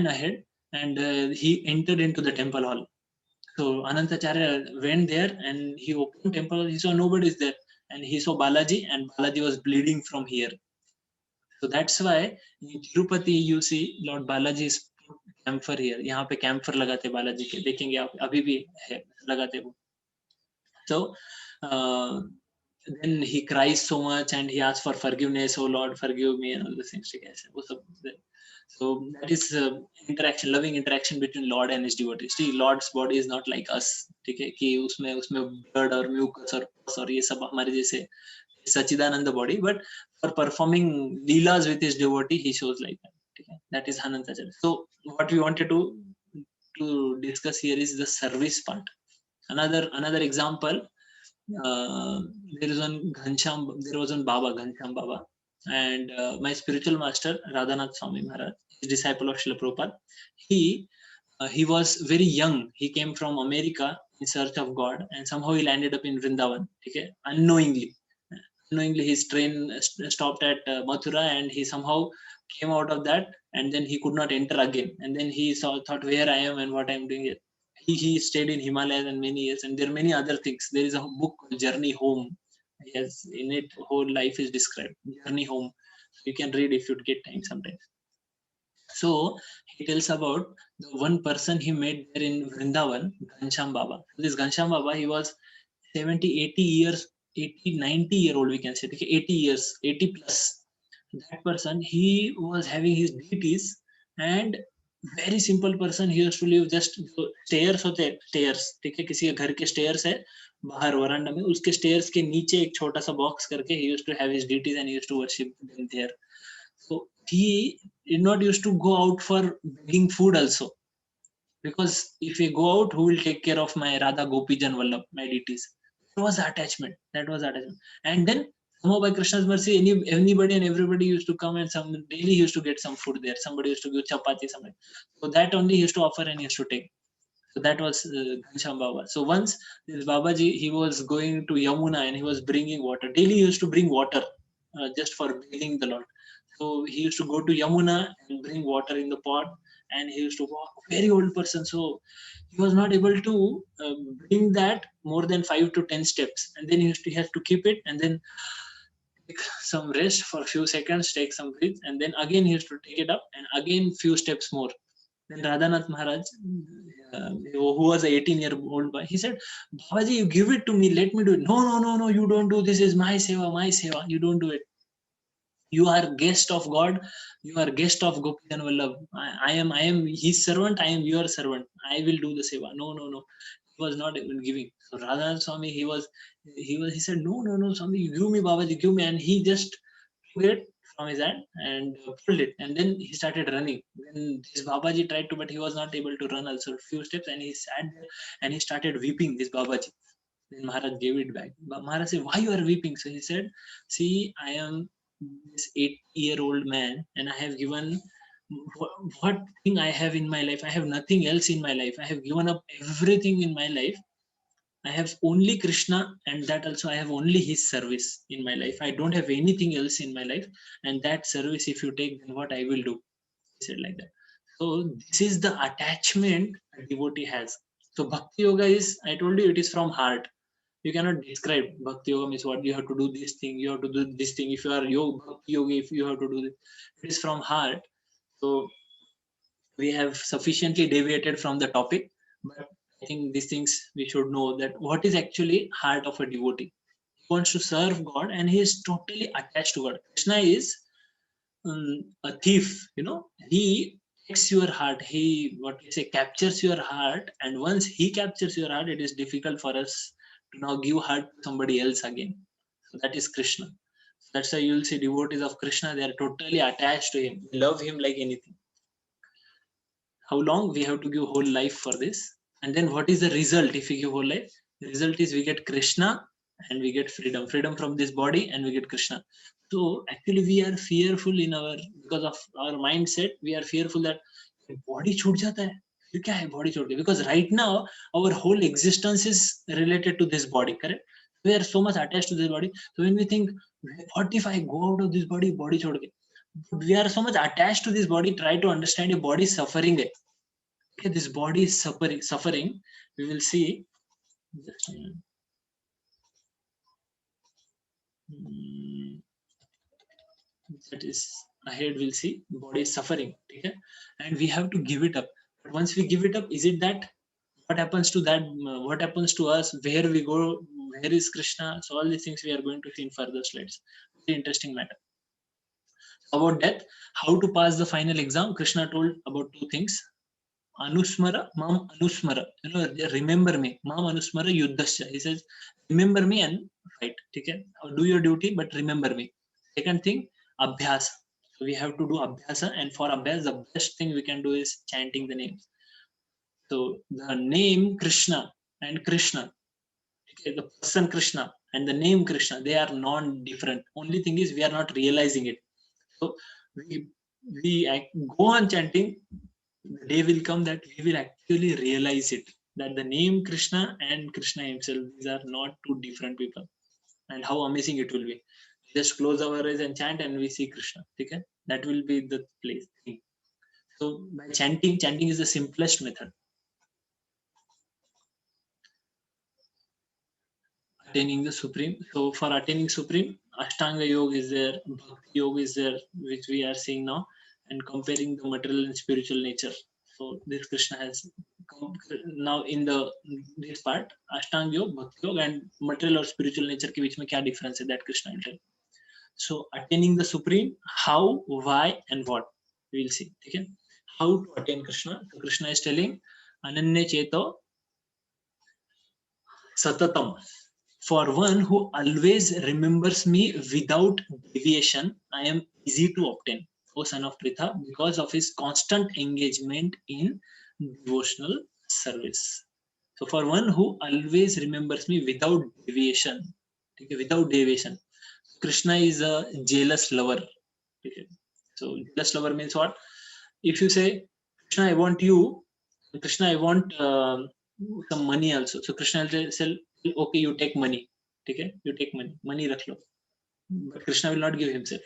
ahead, and he entered into the temple hall. So Anantacharya went there and he opened temple, he saw nobody is there, and he saw Balaji, and Balaji was bleeding from here. So that's why in Tirupati you see Lord Balaji is camphor here. यहाँ पे camphor लगाते बालाजी के, देखेंगे आप अभी भी है लगाते वो. So then he cries so much and he asks for forgiveness. Oh Lord, forgive me, and all the things. वो सब. So that is interaction, loving interaction between Lord and his devotees. See, Lord's body is not like us, ठीक है, कि उसमें blood और mucus और pus और ये सब हमारे जैसे Sachidananda body, but for performing leelas with his devotee, he shows like that. Okay? That is Anantacharya. So what we wanted to discuss here is the service part. Another example, there was one Baba, Ghansham Baba, and my spiritual master Radhanath Swami Maharaj, his disciple of Srila Prabhupada. He was very young. He came from America in search of God, and somehow he landed up in Vrindavan. Okay, unknowingly his train stopped at Mathura, and he somehow came out of that, and then he could not enter again, and then he thought where I am and what I am doing here. He stayed in Himalayas and many years, and there are many other things. There is a book called Journey Home. Yes, in it whole life is described. Journey Home. So you can read if you get time sometimes. So he tells about the one person he met there in Vrindavan, Ghansham Baba. So this Ghansham Baba, he was 70, 80 years, 80, 90-year-old, we can say, 80 years, 80 plus. That person, he was having his deities, and very simple person. He used to live just stairs होते stairs, ठीक है, किसी के घर के stairs है बाहर वरांडा में, उसके stairs के नीचे एक छोटा सा box करके he used to have his deities and he used to worship them there. So he did not used to go out for begging food also, because if we go out, who will take care of my Radha Gopijan Vallabh, my deities? That was attachment. And then somehow by Krishna's mercy, anybody and everybody used to come, and daily he used to get some food there. Somebody used to give chapati, somebody. So that only he used to offer and he used to take. So that was Ghansham Baba. So once this Babaji, he was going to Yamuna and he was bringing water. Daily he used to bring water just for bathing the Lord. So he used to go to Yamuna and bring water in the pot, and he used to walk. Very old person, so he was not able to bring that more than 5 to 10 steps, and then he have to keep it, and then take some rest for a few seconds, take some breath, and then again he used to take it up, and again few steps more. Then Radhanath Maharaj, who was an 18-year-old boy, he said, Babaji, you give it to me, let me do it. No, you don't do. This is my seva. You don't do it. You are guest of God. You are guest of Gopijan Vallabh. I am his servant. I am your servant. I will do the seva. No. He was not even giving. So Radhanath Swami, he said, no, Swami, you give me, Babaji, give me. And he just took it from his hand and pulled it. And then he started running. Then this Babaji tried to, but he was not able to run also a few steps. And he sat there and he started weeping, this Babaji. Then Maharaj gave it back. But Maharaj said, why you are weeping? So he said, see, I am this 8-year-old man, and I have given what thing I have in my life. I have nothing else in my life. I have given up everything in my life. I have only Krishna, and that also I have only his service in my life. I don't have anything else in my life, and that service, if you take, then what I will do? He said like that. So this is the attachment a devotee has. So Bhakti Yoga is, I told you, it is from heart. You cannot describe. Bhakti Yoga means what? You have to do this thing, you have to do this thing. If you are Bhakti Yogi, if you have to do this, it is from heart. So we have sufficiently deviated from the topic, but I think these things we should know, that what is actually heart of a devotee. He wants to serve God and he is totally attached to God. Krishna is a thief, he takes your heart, he captures your heart, and once he captures your heart, it is difficult for us to now give heart to somebody else again. So that is Krishna. So that's why you'll see devotees of Krishna, they are totally attached to him, they love him like anything. How long? We have to give whole life for this. And then what is the result if we give whole life? The result is we get Krishna and we get freedom from this body, and we get Krishna. So actually we are fearful because of our mindset, we are fearful that body छूट जाता है, फिर क्या है body छोड़ के? Because right now our whole existence is related to this body, correct? We are so much attached to this body. So when we think, what if I go out of this body, body chhod ke? We are so much attached to this body. Try to understand your body suffering hai. Okay, this body is suffering. We will see. Just a minute. That is ahead. We'll see. Body is suffering. Okay, and we have to give it up. But once we give it up, is it that? What happens to that? What happens to us? Where we go? Where is Krishna? So all these things we are going to see in further slides. Very interesting matter. About death, how to pass the final exam? Krishna told about two things. Anusmara, Mam Anusmara. You know, remember me. Mam Anusmara Yuddhasya. He says, remember me and fight. Okay? Do your duty, but remember me. Second thing, Abhyasa. So we have to do Abhyasa, and for Abhyasa, the best thing we can do is chanting the names. So the name Krishna and Krishna, okay, the person Krishna and the name Krishna, they are non-different. Only thing is we are not realizing it. So we go on chanting. The day will come that we will actually realize it, that the name Krishna and Krishna himself, these are not two different people. And how amazing it will be. Just close our eyes and chant and we see Krishna. Okay? That will be the place. So by chanting is the simplest method. Attaining the Supreme. So for attaining Supreme, Ashtanga Yoga is there, Bhakti Yoga is there, which we are seeing now, and comparing the material and spiritual nature. So this Krishna has come now in this part, Ashtanga Yoga, Bhakti Yoga, and material or spiritual nature ke beech mein kya difference hai, that Krishna will tell. So attaining the Supreme, how, why, and what, we will see. Okay? How to attain Krishna? So Krishna is telling, Ananya Cheto Satatam. For one who always remembers me without deviation, I am easy to obtain, O son of Pritha, because of his constant engagement in devotional service. So for one who always remembers me without deviation, okay, without deviation, Krishna is a jealous lover. Okay. So jealous lover means what? If you say, Krishna, I want you, Krishna, I want some money also. So Krishna will say, okay, you take money. Okay, you take money rakh lo. But Krishna will not give himself.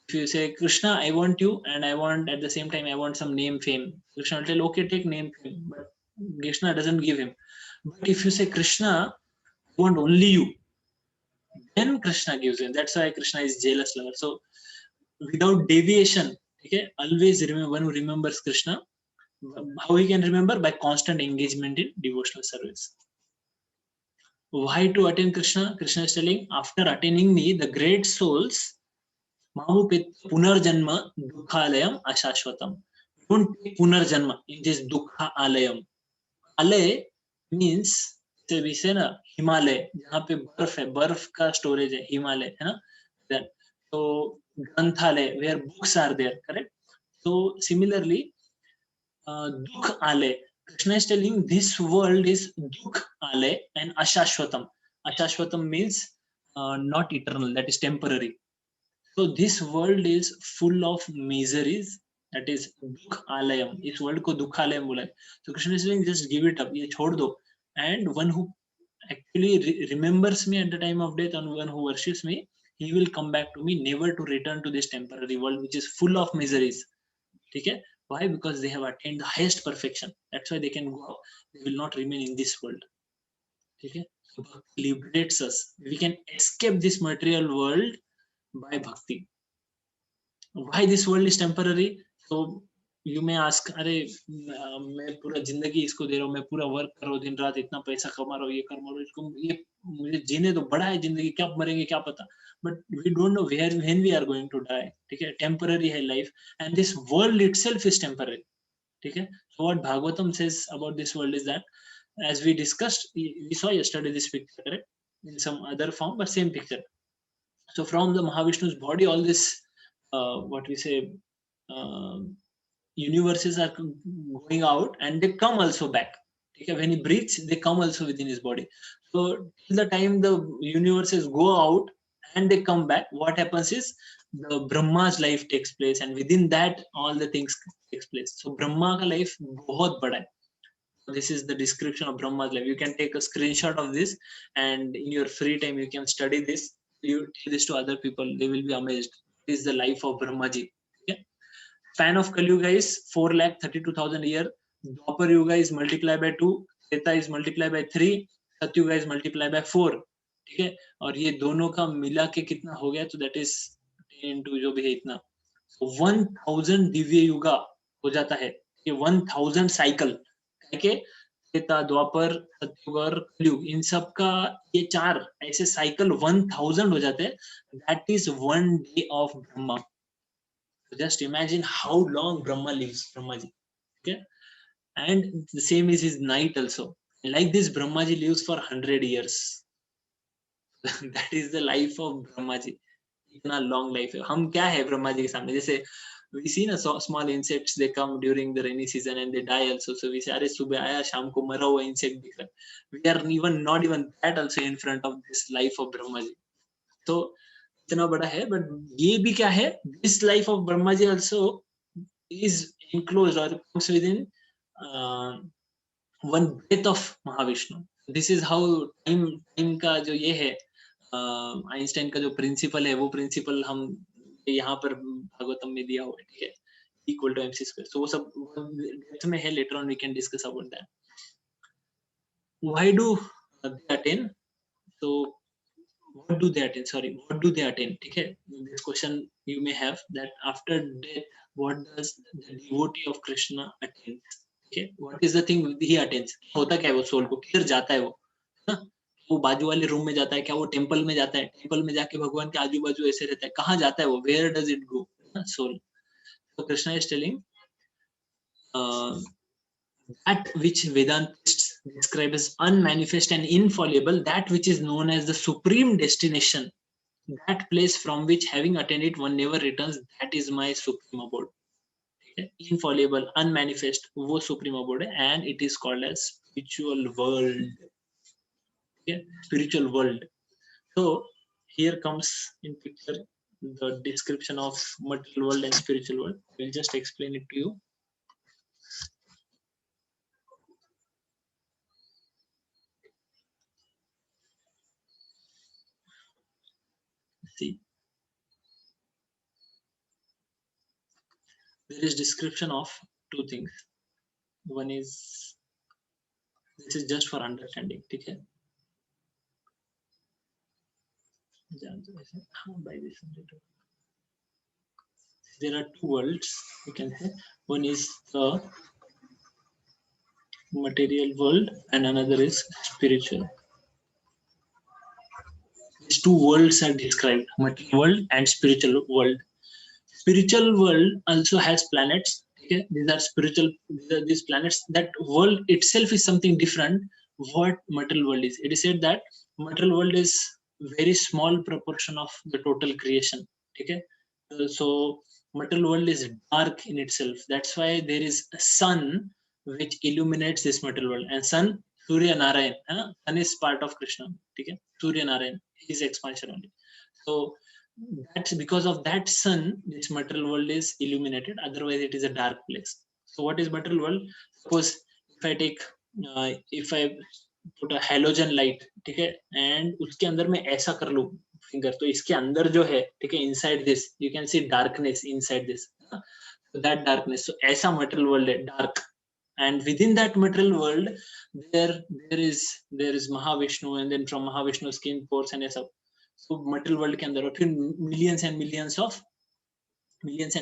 If you say, Krishna, I want you, and I want at the same time I want some name, fame, Krishna will tell, okay, take name, fame. But Krishna doesn't give him. But if you say, Krishna, I want only you, then Krishna gives him. That's why Krishna is jealous lover. So without deviation, okay, always remember, one who remembers Krishna. How he can remember? By constant engagement in devotional service. Why to attain Krishna? Krishna is telling, after attaining me, the great souls, Mahupit Punarjanma Dukhalayam Ashashwatam. Don't take Punarjanma in this Dukha Alayam. Alay means, we say na, Himalaya, जहाँ पे बर्फ है, बर्फ का storage है, Himalaya, है ना? Then, so Granthalaya, where books are there, correct? So similarly, Dukh Alay. Krishna is telling this world is Dukh Alay and Ashashwatam. Ashashwatam means not eternal, that is temporary. So this world is full of miseries, that is Dukh Alayam. This world ko Dukh Alayam bola hai. So Krishna is saying, just give it up, ye chhod do. And one who actually remembers me at the time of death and one who worships me, he will come back to me, never to return to this temporary world which is full of miseries. Okay? Why? Because they have attained the highest perfection. That's why they can go out. They will not remain in this world. Okay? So Bhakti liberates us. We can escape this material world by Bhakti. Why this world is temporary? So you may ask, अरे मैं पूरा जिंदगी इसको दे रहा हूँ, मैं पूरा work कर रहा हूँ दिन रात, इतना पैसा कमा रहा हूँ, ये कर रहा हूँ, इसको ये मुझे जीने तो बड़ा है जिंदगी, क्या मरेंगे क्या पता. But we don't know when we are going to die. ठीक है, temporary है life, and this world itself is temporary. ठीक है. So what Bhagavatam says about this world is that, as we discussed, we saw yesterday this picture, correct? In some other form, but same picture. So from the Mahavishnu's body, all this, what we say, universes are going out and they come also back. Okay? When he breathes, they come also within his body. So till the time the universes go out and they come back, what happens is the Brahma's life takes place, and within that all the things takes place. So Brahma का life बहुत बड़ा है. This is the description of Brahma's life. You can take a screenshot of this, and in your free time you can study this. You tell this to other people, they will be amazed. This is the life of Brahmaji. Okay? Span of Kali Yuga is 4,32,000 a year. Dwapar Yuga is multiplied by 2, Treta is multiplied by 3, Satyuga is multiplied by 4. ठीक है, और ये दोनों का मिला के कितना हो गया, तो that is 10 into जो भी है इतना, so 1000 दिव्य युगा हो जाता है. ये 1000 साइकिल के त्रेता, द्वापर, सतयुग और कलयुग, इन सब का ये 4 ऐसे साइकिल 1000 हो जाते हैं. That is 1 day of Brahma. Just imagine how long Brahma lives, Brahmaji. Okay, and the same is his night also. Like this, Brahmaji lives for 100 years. That is the life of Brahmaji. इतना long life है. हम क्या है ब्रह्माजी के सामने? जैसे we see na small insects, they come during the rainy season and they die also. So we say, अरे सुबह आया शाम को मरा हुआ insect दिख रहा है. We are even not even that also in front of this life of Brahmaji. तो इतना बड़ा है, but ये भी क्या है? This life of Brahmaji also is enclosed or comes within one breath of Mahavishnu. This is how time का जो ये है, आइंस्टाइन का जो प्रिंसिपल है, वो प्रिंसिपल हम यहाँ पर भागवतम में दिया हुआ है. ठीक है, equal to mc square. So वो सब डेप्थ में है. Later on we can discuss about that. Why do they attain? So what do they attain? Sorry, what do they attain? ठीक है, this question you may have, that after death what does the devotee of Krishna attain? Okay, what is the thing he attains? होता क्या है वो soul को? किधर जाता है वो? वो बाजू वाले रूम में जाता है क्या? वो टेंपल में जाता है? टेंपल में जाके भगवान के आजू बाजू ऐसे रहता है? कहाँ जाता है वो? Where does it go? Soul. So Krishna is telling that which Vedantists describe as unmanifest and infallible, that which is known as the supreme destination, that place from which having attained it one never returns, that is my supreme abode. Infallible, unmanifest, वो supreme abode है, and it is called as spiritual world. Okay? Spiritual world. So here comes in picture the description of material world and spiritual world. I will just explain it to you. See, there is description of 2 things. One is, this is just for understanding. ठीक है, by this there are 2 worlds, you can say. One is the material world and another is spiritual. These 2 worlds are described, material world and spiritual world. Spiritual world also has planets. Okay, these are spiritual, these planets. That world itself is something different. What material world is? It is said that material world is very small proportion of the total creation. Okay, so material world is dark in itself. That's why there is a sun which illuminates this material world. And sun, Surya Narayan, sun is part of Krishna. Okay, Surya Narayan, his expansion only. So that's because of that sun, this material world is illuminated. Otherwise, it is a dark place. So what is material world? Suppose if I take, if I put a halogen light, ठीक है, and उसके अंदर मैं ऐसा कर लूँ finger, तो इसके अंदर जो है, ठीक है, inside this you can see darkness inside this. So that darkness, so ऐसा material world है, dark, and within that material world there is Mahavishnu, and then from Mahavishnu skin pores and ऐसा. So material world के अंदर, और फिर millions and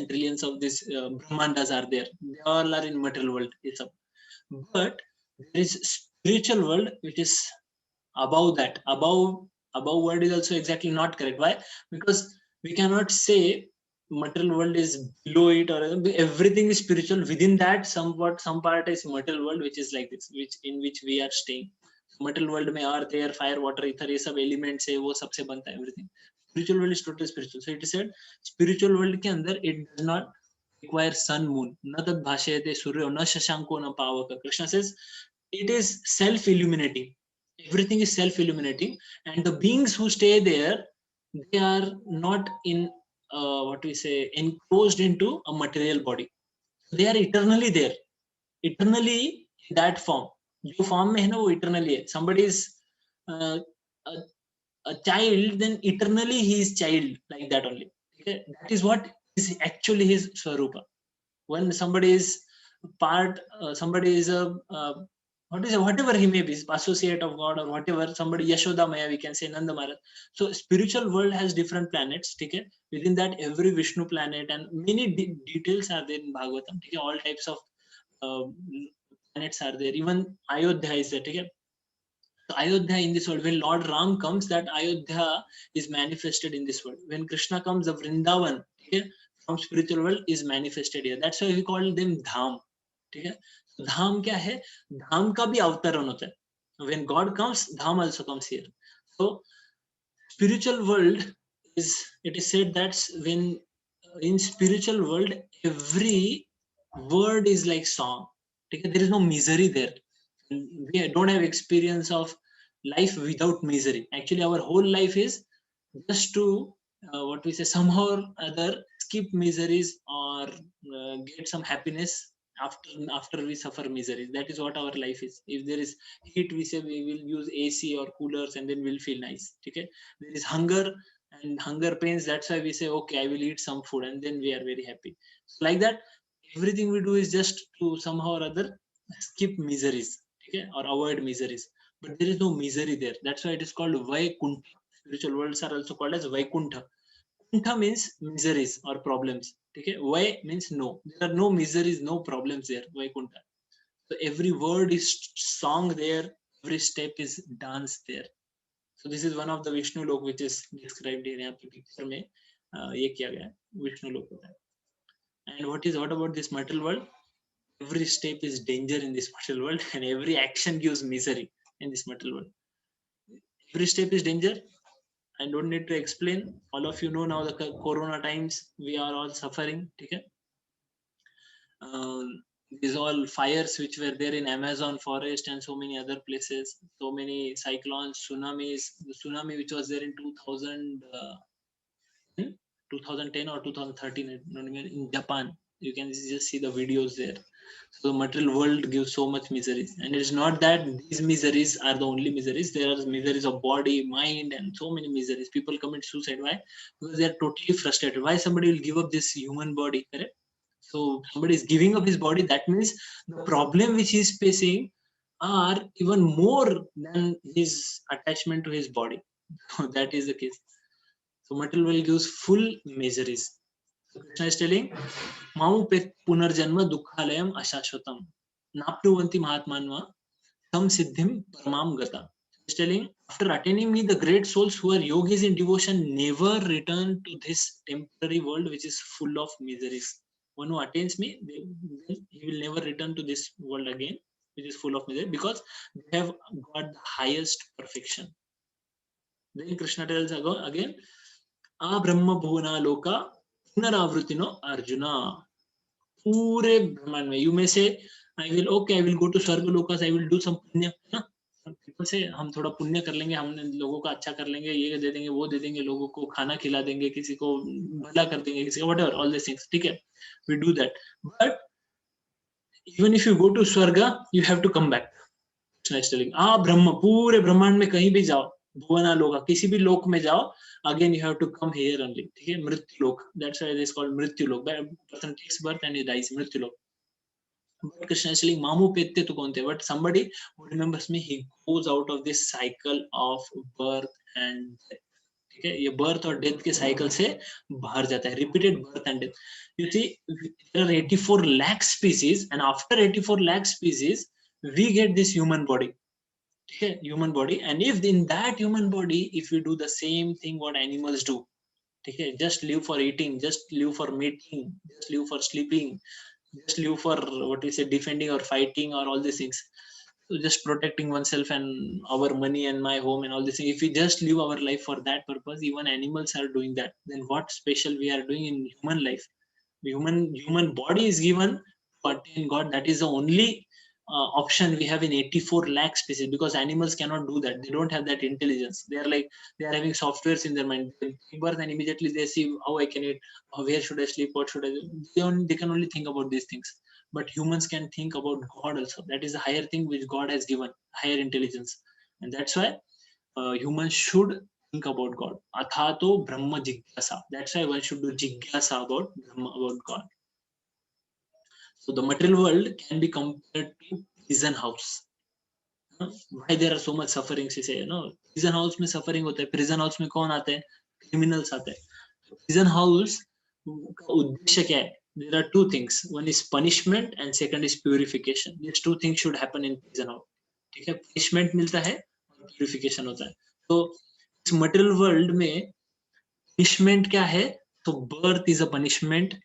trillions of this Brahmandas are there. They all are in material world. It's up. But there is spiritual world which is above that. Above word is also exactly not correct. Why? Because we cannot say material world is below it, or everything is spiritual. Within that, some part is material world, which is like this, in which we are staying. Material world में earth, air, fire, water, ether, ये सब elements है, वो सबसे बनता है everything. Spiritual world is totally spiritual. So it is said, spiritual world के अंदर it does not require sun, moon. न तद भाषयते सूर्यो, न शशांको, न पावक. Krishna says it is self-illuminating. Everything is self-illuminating, and the beings who stay there, they are not in what we say, enclosed into a material body. They are eternally there, eternally in that form. जो form में है ना वो eternally है. Somebody is uh, a, a child, then eternally he is child, like that only. Okay? That is what is actually his swarupa. When somebody is part, somebody is a what is whatever he may be, associate of God or whatever, somebody Yashoda Maya, we can say Nanda Maharaj. So spiritual world has different planets. Okay? Within that every Vishnu planet and many details are there in Bhagavatam. Okay? All types of planets are there. Even Ayodhya is there. Okay? So Ayodhya in this world, when Lord Ram comes, that Ayodhya is manifested in this world. When Krishna comes, the Vrindavan, okay, from spiritual world is manifested here. That's why we call them Dham. Okay? So Dham क्या है? Dham का भी अवतरण होता है. When God comes, Dham also comes here. So spiritual world is, it is said that when in spiritual world every word is like song. Okay? There is no misery there. We don't have experience of life without misery. Actually, our whole life is just to what we say, somehow or other skip miseries or get some happiness after we suffer miseries. That is what our life is. If there is heat, we say we will use AC or coolers and then we'll feel nice. Okay? There is hunger and hunger pains. That's why we say, okay, I will eat some food and then we are very happy. So like that, everything we do is just to somehow or other skip miseries. Okay? Or avoid miseries. But there is no misery there. That's why it is called Vaikuntha. Spiritual worlds are also called as Vaikuntha. Kuntha means miseries or problems. Okay? Vai means no. There are no miseries, no problems there. Vaikuntha. So every word is song there. Every step is dance there. So this is one of the Vishnu lok which is described here. यहाँ पे picture में ये किया गया है. Vishnu lok होता है. And what about this material world? Every step is danger in this material world, and every action gives misery in this material world. Every step is danger. I don't need to explain. All of you know now the Corona times we are all suffering. Okay? These all fires which were there in Amazon forest and so many other places, so many cyclones, tsunamis. The tsunami which was there in 2010 or 2013 in Japan. You can just see the videos there. So the material world gives so much miseries, and it's not that these miseries are the only miseries. There are miseries of body, mind, and so many miseries. People commit suicide. Why? Because they are totally frustrated. Why somebody will give up this human body? Correct? So somebody is giving up his body. That means the problem which he is facing are even more than his attachment to his body. So that is the case. So material world gives full miseries. So Krishna is telling, Mau pet punarjanma dukhalayam ashashvatam. Napnuvanti mahatmanva tam siddhim paramam gata. He's telling, after attaining me, the great souls who are yogis in devotion never return to this temporary world which is full of miseries. One who attains me, he will never return to this world again, which is full of misery, because they have got the highest perfection. Then Krishna tells again, A Brahma Bhuvana Loka Punaravritino Arjuna. पूरे ब्रह्मांड में, you may say I will go to swarga लोकास, I will do some punya, है ना. People से हम थोड़ा पुण्य कर लेंगे, हम लोगों का अच्छा कर लेंगे, ये दे देंगे, वो दे देंगे, लोगों को खाना खिला देंगे, किसी को भला कर देंगे, किसी को व्हाटएवर, ऑल दिस थिंग्स. ठीक है, we do that. But even if you go to swarg, you have to come back. Brahm, पूरे ब्रह्मांड में कहीं भी जाओ, भुवना लोका, किसी भी लोक में जाओ, again you have to come here only. ठीक है, मृत्यु लोक. That's why it is called मृत्यु लोक. Person takes birth and he dies. मृत्यु लोक. But Krishna is telling, Mamu Pette to Konte. But somebody who remembers me, he goes out of this cycle of birth and death. ठीक है, ये birth और death के cycle से बाहर जाता है. Repeated birth and death. You see, there are 84 lakh species, and after 84 lakh species, we get this human body. Okay, human body. And if in that human body, if we do the same thing what animals do, okay, just live for eating, just live for mating, just live for sleeping, just live for what we say, defending or fighting or all these things, so just protecting oneself and our money and my home and all these things, if we just live our life for that purpose, even animals are doing that, then what special we are doing in human life? Human body is given to attain God. That is the only option we have in 84 lakh species, because animals cannot do that. They don't have that intelligence. They are having softwares in their mind. They give birth and immediately they see how I can eat, where should I sleep, what should I do. They can only think about these things. But humans can think about God also. That is a higher thing which God has given, higher intelligence. And that's why humans should think about God. Athato Brahma Jigyasa. That's why one should do Jigyasa about Brahma, about God. So the material world can be compared to prison house. Why there are so much sufferings? You say, prison house में suffering होता है. Prison house में कौन आते हैं? Criminals आते हैं. Prison house का उद्देश्य क्या है? There are two things. One is punishment and second is purification. These two things should happen in prison house. ठीक है? Punishment मिलता है और purification होता है. तो इस material world में punishment क्या है? So birth is a punishment,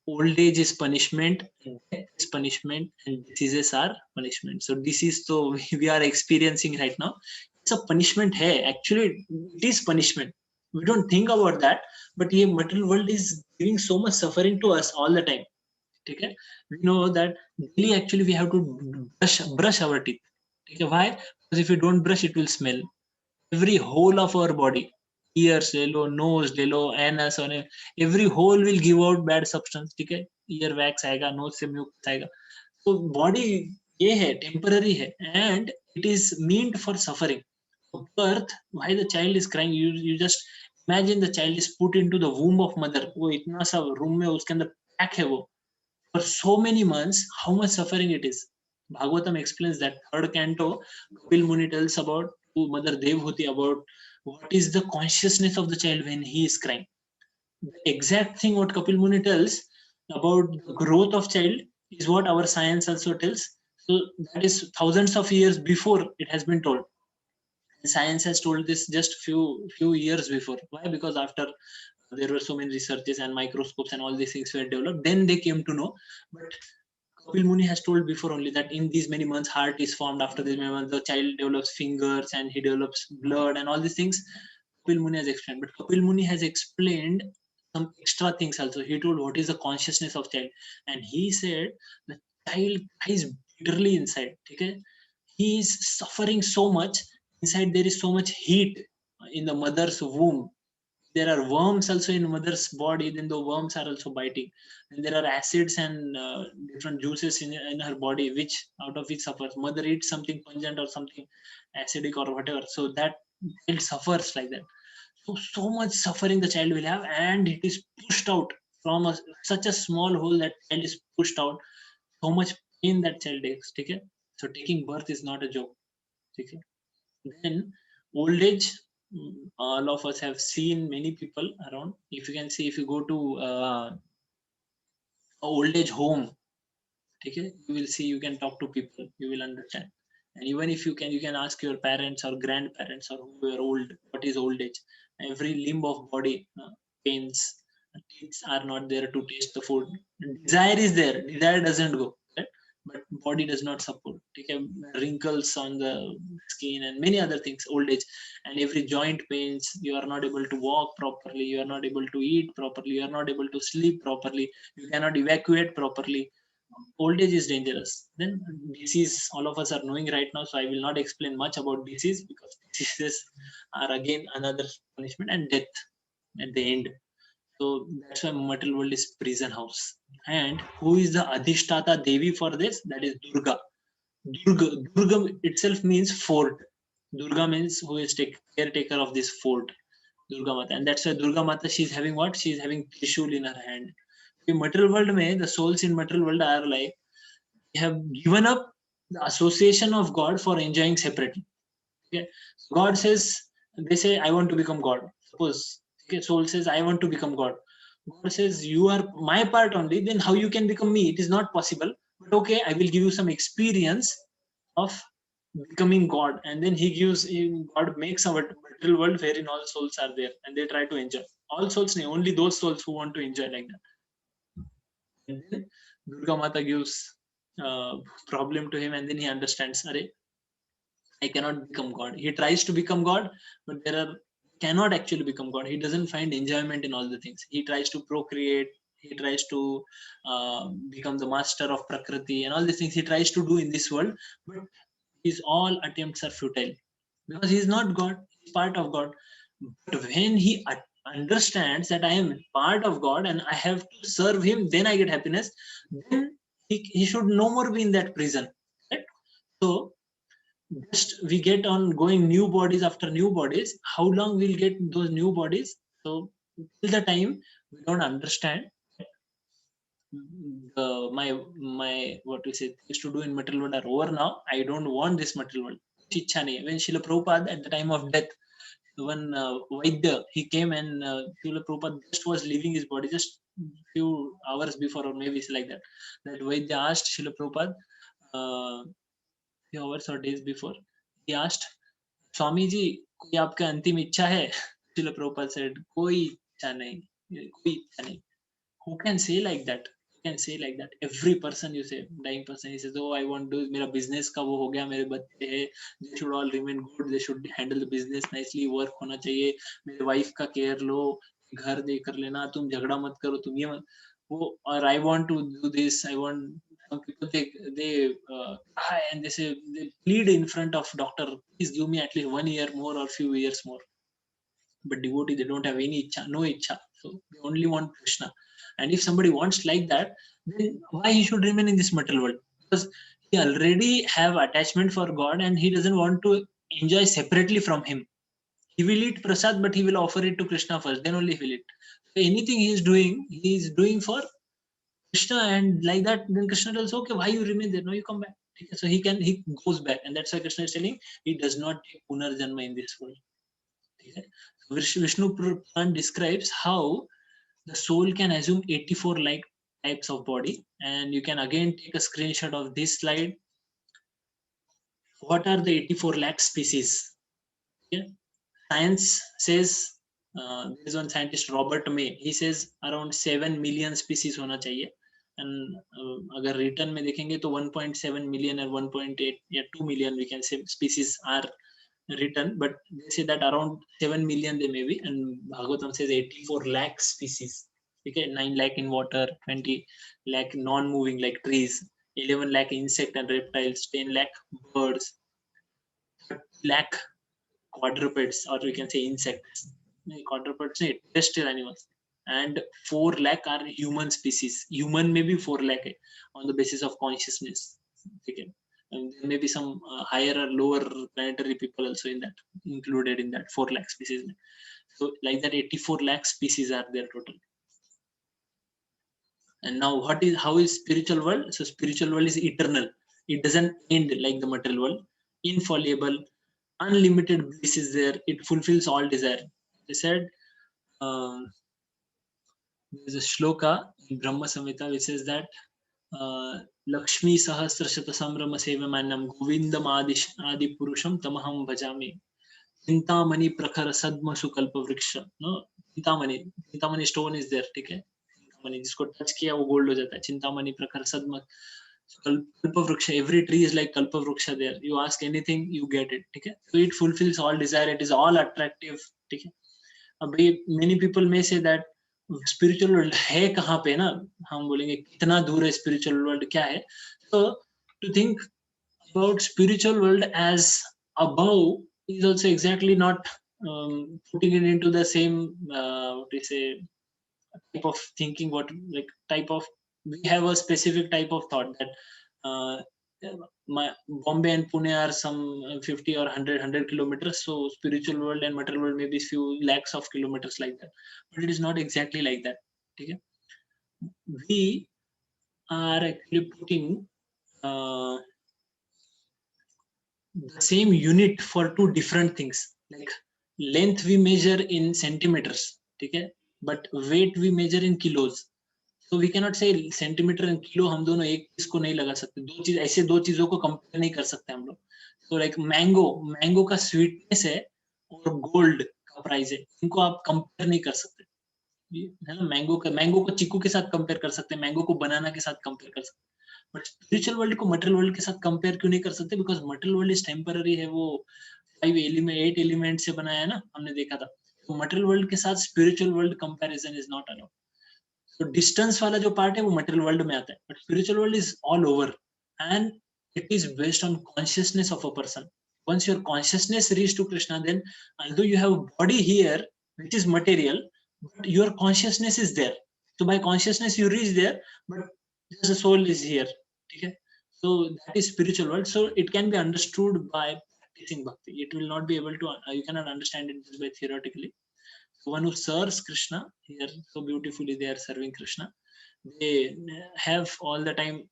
old age is punishment, and death is punishment, and diseases are punishment. So disease so we are experiencing right now, it's a punishment hai. Actually it is punishment. We don't think about that, but the material world is giving so much suffering to us all the time. Okay? We know that daily actually we have to brush our teeth. Okay? Why? Because if you don't brush, it will smell. Every whole of our body, ears ले लो, nose ले लो, anus और every whole will give out bad substance. ठीक है? Ear wax आएगा, nose से mucus आएगा. So body ये है, temporary है, and it is meant for suffering. Birth, why the child is crying? You just imagine the child is put into the womb of mother. वो इतना सा room में उसके अंदर pack है वो. For so many months, how much suffering it is. Bhagavatam explains that third canto. Kapil Muni tells about to Mother Devhuti about what is the consciousness of the child when he is crying. The exact thing what Kapil Muni tells about the growth of child is what our science also tells. So that is thousands of years before it has been told. Science has told this just few years before. Why? Because after there were so many researches and microscopes and all these things were developed, then they came to know. But Kapil Muni has told before only that in these many months heart is formed. After this many months the child develops fingers and he develops blood and all these things. Kapil Muni has explained, but Kapil Muni has explained some extra things also. He told what is the consciousness of child, and he said the child is bitterly inside. Okay, he is suffering so much inside. There is so much heat in the mother's womb. There are worms also in mother's body, then the worms are also biting, and there are acids and different juices in her body, which out of which suffers. Mother eats something pungent or something acidic or whatever, so that child suffers like that. So much suffering the child will have, and it is pushed out from such a small hole. That child is pushed out. So much pain that child takes. Okay? So taking birth is not a joke. Okay? Then old age, all of us have seen many people around. If you can see, if you go to a old age home, okay, you will see, you can talk to people, you will understand. And even if you can ask your parents or grandparents or who are old, what is old age. Every limb of body pains, teeth are not there to taste the food. Desire is there, desire doesn't go, right? But body does not support. Okay? Wrinkles on the skin and many other things, old age. And every joint pains, you are not able to walk properly, you are not able to eat properly, you are not able to sleep properly, you cannot evacuate properly. Old age is dangerous. Then disease, all of us are knowing right now, so I will not explain much about disease, because diseases are again another punishment, and death at the end. So that's why material world is prison house. And who is the Adhishtata Devi for this? That is Durga. Durga itself means fort. Durga means who is caretaker of this fort. Durga Mata. And that's why Durga Mata, she's having what? She's having Trishul in her hand. In material world mein, the souls in material world are like, they have given up the association of God for enjoying separately. Okay? God says, they say, I want to become God. Suppose, okay, soul says, I want to become God. God says, you are my part only, then how you can become me? It is not possible. But okay, I will give you some experience of becoming God. And then God makes our material world wherein all souls are there and they try to enjoy. All souls, only those souls who want to enjoy like that. And then Durga Mata gives problem to him, and then he understands, I cannot become God. He tries to become God, but cannot actually become God. He doesn't find enjoyment in all the things. He tries to procreate. he tries to become the master of Prakriti and all these things he tries to do in this world, but his all attempts are futile because he is not God, he is part of God. But when he understands that I am part of God and I have to serve him, then I get happiness, then he should no more be in that prison, right? So just we get on going new bodies after new bodies. How long we'll get those new bodies? So till the time we don't understand my what we say things to do in material world are over now. I don't want this material world. Ichha nahi hai. When Srila Prabhupada at the time of death, when Vaidya he came and Srila Prabhupada just was leaving his body just few hours before or maybe it's like that. That Vaidya asked Srila Prabhupada few hours or days before. He asked, Swami ji कोई आपका अंतिम इच्छा है? Srila Prabhupada said, कोई इच्छा नहीं, कोई इच्छा नहीं. Who can say like that? Who can say like that? Every person you say, dying person, he says, oh, I want to do मेरा business का वो हो गया, मेरे बच्चे हैं, they should all remain good, they should handle the business nicely, work होना चाहिए, मेरे wife का care लो, घर दे कर लेना, तुम झगड़ा मत करो, तुम ये मत, वो, or I want to do this, I want. Some people they cry and they say they plead in front of doctor, please give me at least 1 year more or few years more. But devotee, they don't have any ichha, no ichha, so they only want Krishna. And if somebody wants like that, then why he should remain in this material world? Because he already have attachment for God and he doesn't want to enjoy separately from him. He will eat prasad, but he will offer it to Krishna first, then only he will eat. So anything he is doing for Krishna, and like that, then Krishna tells, okay, why you remain there? No, you come back. So he goes back, and that's why Krishna is telling he does not take punarjanma in this world. Vishnu Puran describes how the soul can assume 84 like types of body, and you can again take a screenshot of this slide. What are the 84 lakh species? Okay. Science says there is one scientist Robert May. He says around 7 million species होना चाहिए. And अगर written में देखेंगे तो 1.7 million or 1.8 या 2 million we can say species are written, but they say that around 7 million they may be, and Bhagavatam says 84 lakh species. Okay, 9 lakh in water, 20 lakh non-moving like trees, 11 lakh insect and reptiles, 10 lakh birds, 30 lakh quadrupeds, or we can say insects. Quadrupeds, terrestrial animals, and 4 lakh are human species. Human may be 4 lakh on the basis of consciousness. Okay. And there may be some higher or lower planetary people also in that, included in that 4 lakh species. So like that 84 lakh species are there total. And now how is spiritual world? So spiritual world is eternal. It doesn't end like the material world. Infallible, unlimited bliss is there. It fulfills all desire. They said there's a shloka in Brahma Samhita which says that Lakshmi Sahasra Shata Samrama Sevamannam Govindam Adi Purusham Tamaham Bhajami. Chintamani Prakhara Sadma Sukalpa Vriksha. No, Chintamani stone is there. Okay? Chintamani, जिसको touch किया वो gold हो जाता है. Chintamani Prakhara Sadma Kalpa Vriksha. Every tree is like Kalpa Vriksha there. You ask anything, you get it. Okay? So it fulfills all desire. It is all attractive. Okay? अभी many people may say that spiritual world है कहाँ पे ना, हम बोलेंगे कितना दूर है spiritual world क्या है. So to think about spiritual world as above is also exactly not putting it into the same what we say type of thinking. What like type of, we have a specific type of thought that my Bombay and Pune are some 50 or 100 kilometers, so spiritual world and material world maybe few lakhs of kilometers like that, but it is not exactly like that. Okay? We are actually putting the same unit for two different things. Like length we measure in centimeters, okay, but weight we measure in kilos. So we cannot say centimeter and kilo हम दोनों एक चीज को नहीं लगा सकते. दो चीज ऐसे दो चीजों को कंपेयर नहीं कर सकते हम लोग. So like मैंगो का स्वीटनेस है और गोल्ड का प्राइस है, इनको आप कंपेयर नहीं कर सकते है ना. मैंगो को चीकू के साथ कंपेयर कर सकते हैं, मैंगो को बनाना के साथ कंपेयर कर सकते हैं, बट स्पिरिचुअल वर्ल्ड को मटेरियल वर्ल्ड के साथ कंपेयर क्यों नहीं कर सकते? Because material world is temporary है, वो 8 एलिमेंट से बनाया है ना, हमने देखा था. तो मटेरियल वर्ल्ड के साथ spiritual world comparison is not allowed. तो डिस्टेंस वाला जो पार्ट है वो मटेरियल वर्ल्ड में आता है, but spiritual world is all over and it is based on consciousness of a person. Once your consciousness reach to Krishna, then although you have body here which is material, but your consciousness is there. So by consciousness you reach there, but just the soul is here. Okay? So that is spiritual world. So it can be understood by practicing bhakti. It will not be able to, you cannot understand it just by theoretically. So one who serves Krishna here so beautifully, they are serving Krishna. They have all the time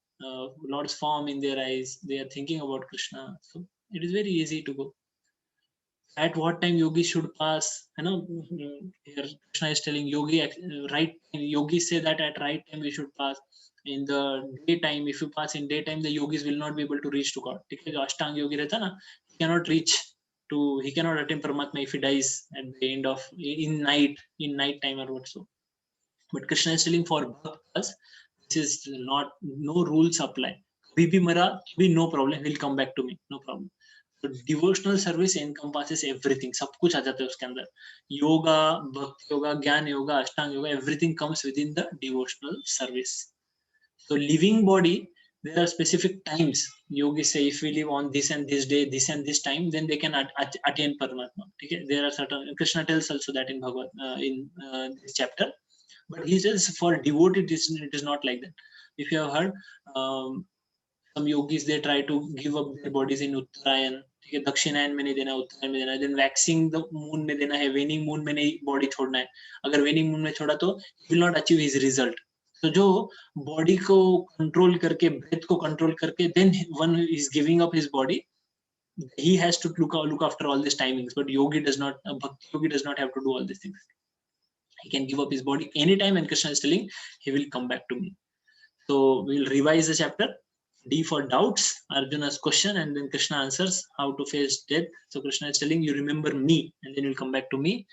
Lord's form in their eyes. They are thinking about Krishna. So it is very easy to go. At what time yogi should pass? Here Krishna is telling yogi, right? Yogis say that at right time we should pass. In the daytime, if you pass in daytime, the yogis will not be able to reach to God. Because Ashtanga yogi rehta na, he cannot reach to, he cannot attain Paramatma if he dies at the end of in night time or what so. But Krishna is telling for bhaktas, this is not, no rules apply. Bhi mara, bhi no problem, he'll come back to me, no problem. So devotional service encompasses everything. सब कुछ आ जाता है उसके अंदर. Yoga, bhakti yoga, jnana yoga, ashtanga yoga, everything comes within the devotional service. So living body, there are specific times. Yogis say if we live on this and this day, this and this time, then they can attain Paramatma. Okay? There are certain, Krishna tells also that in Bhagavad, in this chapter. But he says for devotee, it is not like that. If you have heard, some yogis, they try to give up their bodies in Uttarayan. ठीक है, दक्षिणायन में नहीं देना, उत्तरायण में देना, then waxing the moon में देना है, waning moon में नहीं body छोड़ना है. अगर waning moon में छोड़ा तो he will not achieve his result. तो जो body को control करके, breath को control करके, then one is giving up his body, he has to look after all these timings. But yogi does not, bhakti yogi does not have to do all these things. He can give up his body anytime, and Krishna is telling he will come back to me. So we'll revise the chapter. D for doubts, Arjuna's question, and then Krishna answers how to face death. So Krishna is telling you remember me, and then you'll come back to me.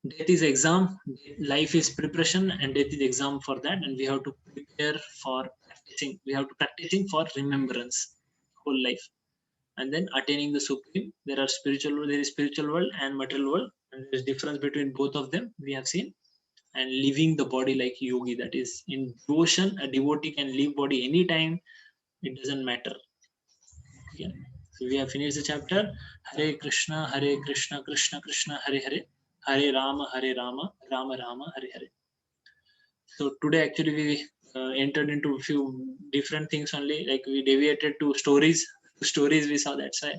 Death is exam, life is preparation, and death is exam for that, and we have to prepare for practicing. We have to practicing for remembrance whole life, and then attaining the supreme. There is spiritual world and material world, and there is difference between both of them. We have seen. And leaving the body like yogi, that is in devotion, a devotee can leave body anytime, it doesn't matter. Yeah. So we have finished the chapter. Hare Krishna Krishna Krishna Hare Hare, Hare Rama Rama Rama Hare Hare. So today actually we entered into a few different things only, like we deviated to stories we saw, that's why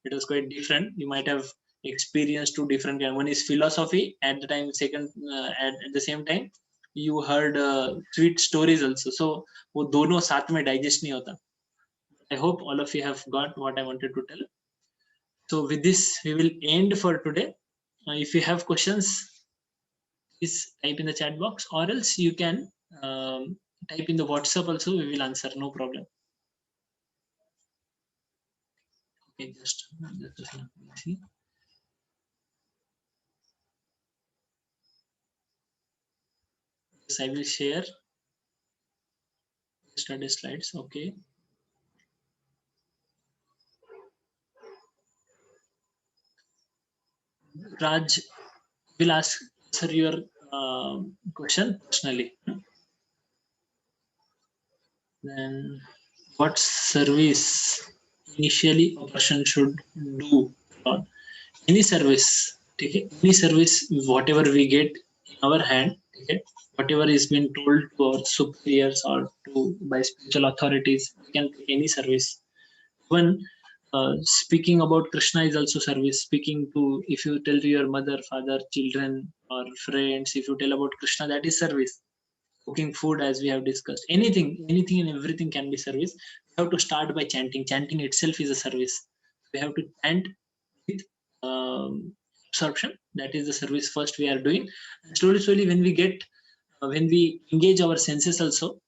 it was quite different. You might have experienced two different kinds. One is philosophy at the time, second at the same time you heard sweet stories also. So वो दोनों साथ में digest नहीं होता. I hope all of you have got what I wanted to tell. So with this we will end for today. If you have questions, please type in the chat box, or else you can type in the WhatsApp also, we will answer, no problem. Okay, just see. Yes, I will share study slides. Okay. Raj will answer your question personally. Then what service initially a person should do? Any service, okay? Any service, whatever we get in our hand, okay? Whatever is been told to our superiors or to by spiritual authorities, we can take any service. Even speaking about Krishna is also service. Speaking to, if you tell to your mother, father, children, or friends, if you tell about Krishna, that is service. Cooking food, as we have discussed, anything and everything can be service. We have to start by chanting. Chanting itself is a service. We have to chant with absorption. That is the service first we are doing. And slowly, when we get, when we engage our senses also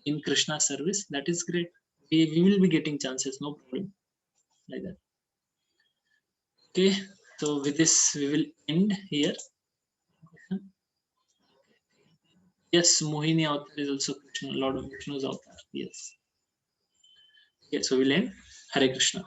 in Krishna's service, that is great. We will be getting chances, no problem. Like that. Okay, so with this we will end here. Yes, Mohini Avatar is also Krishna, Lord of Vishnu's avatar. Yes. Okay, so we'll end. Hare Krishna.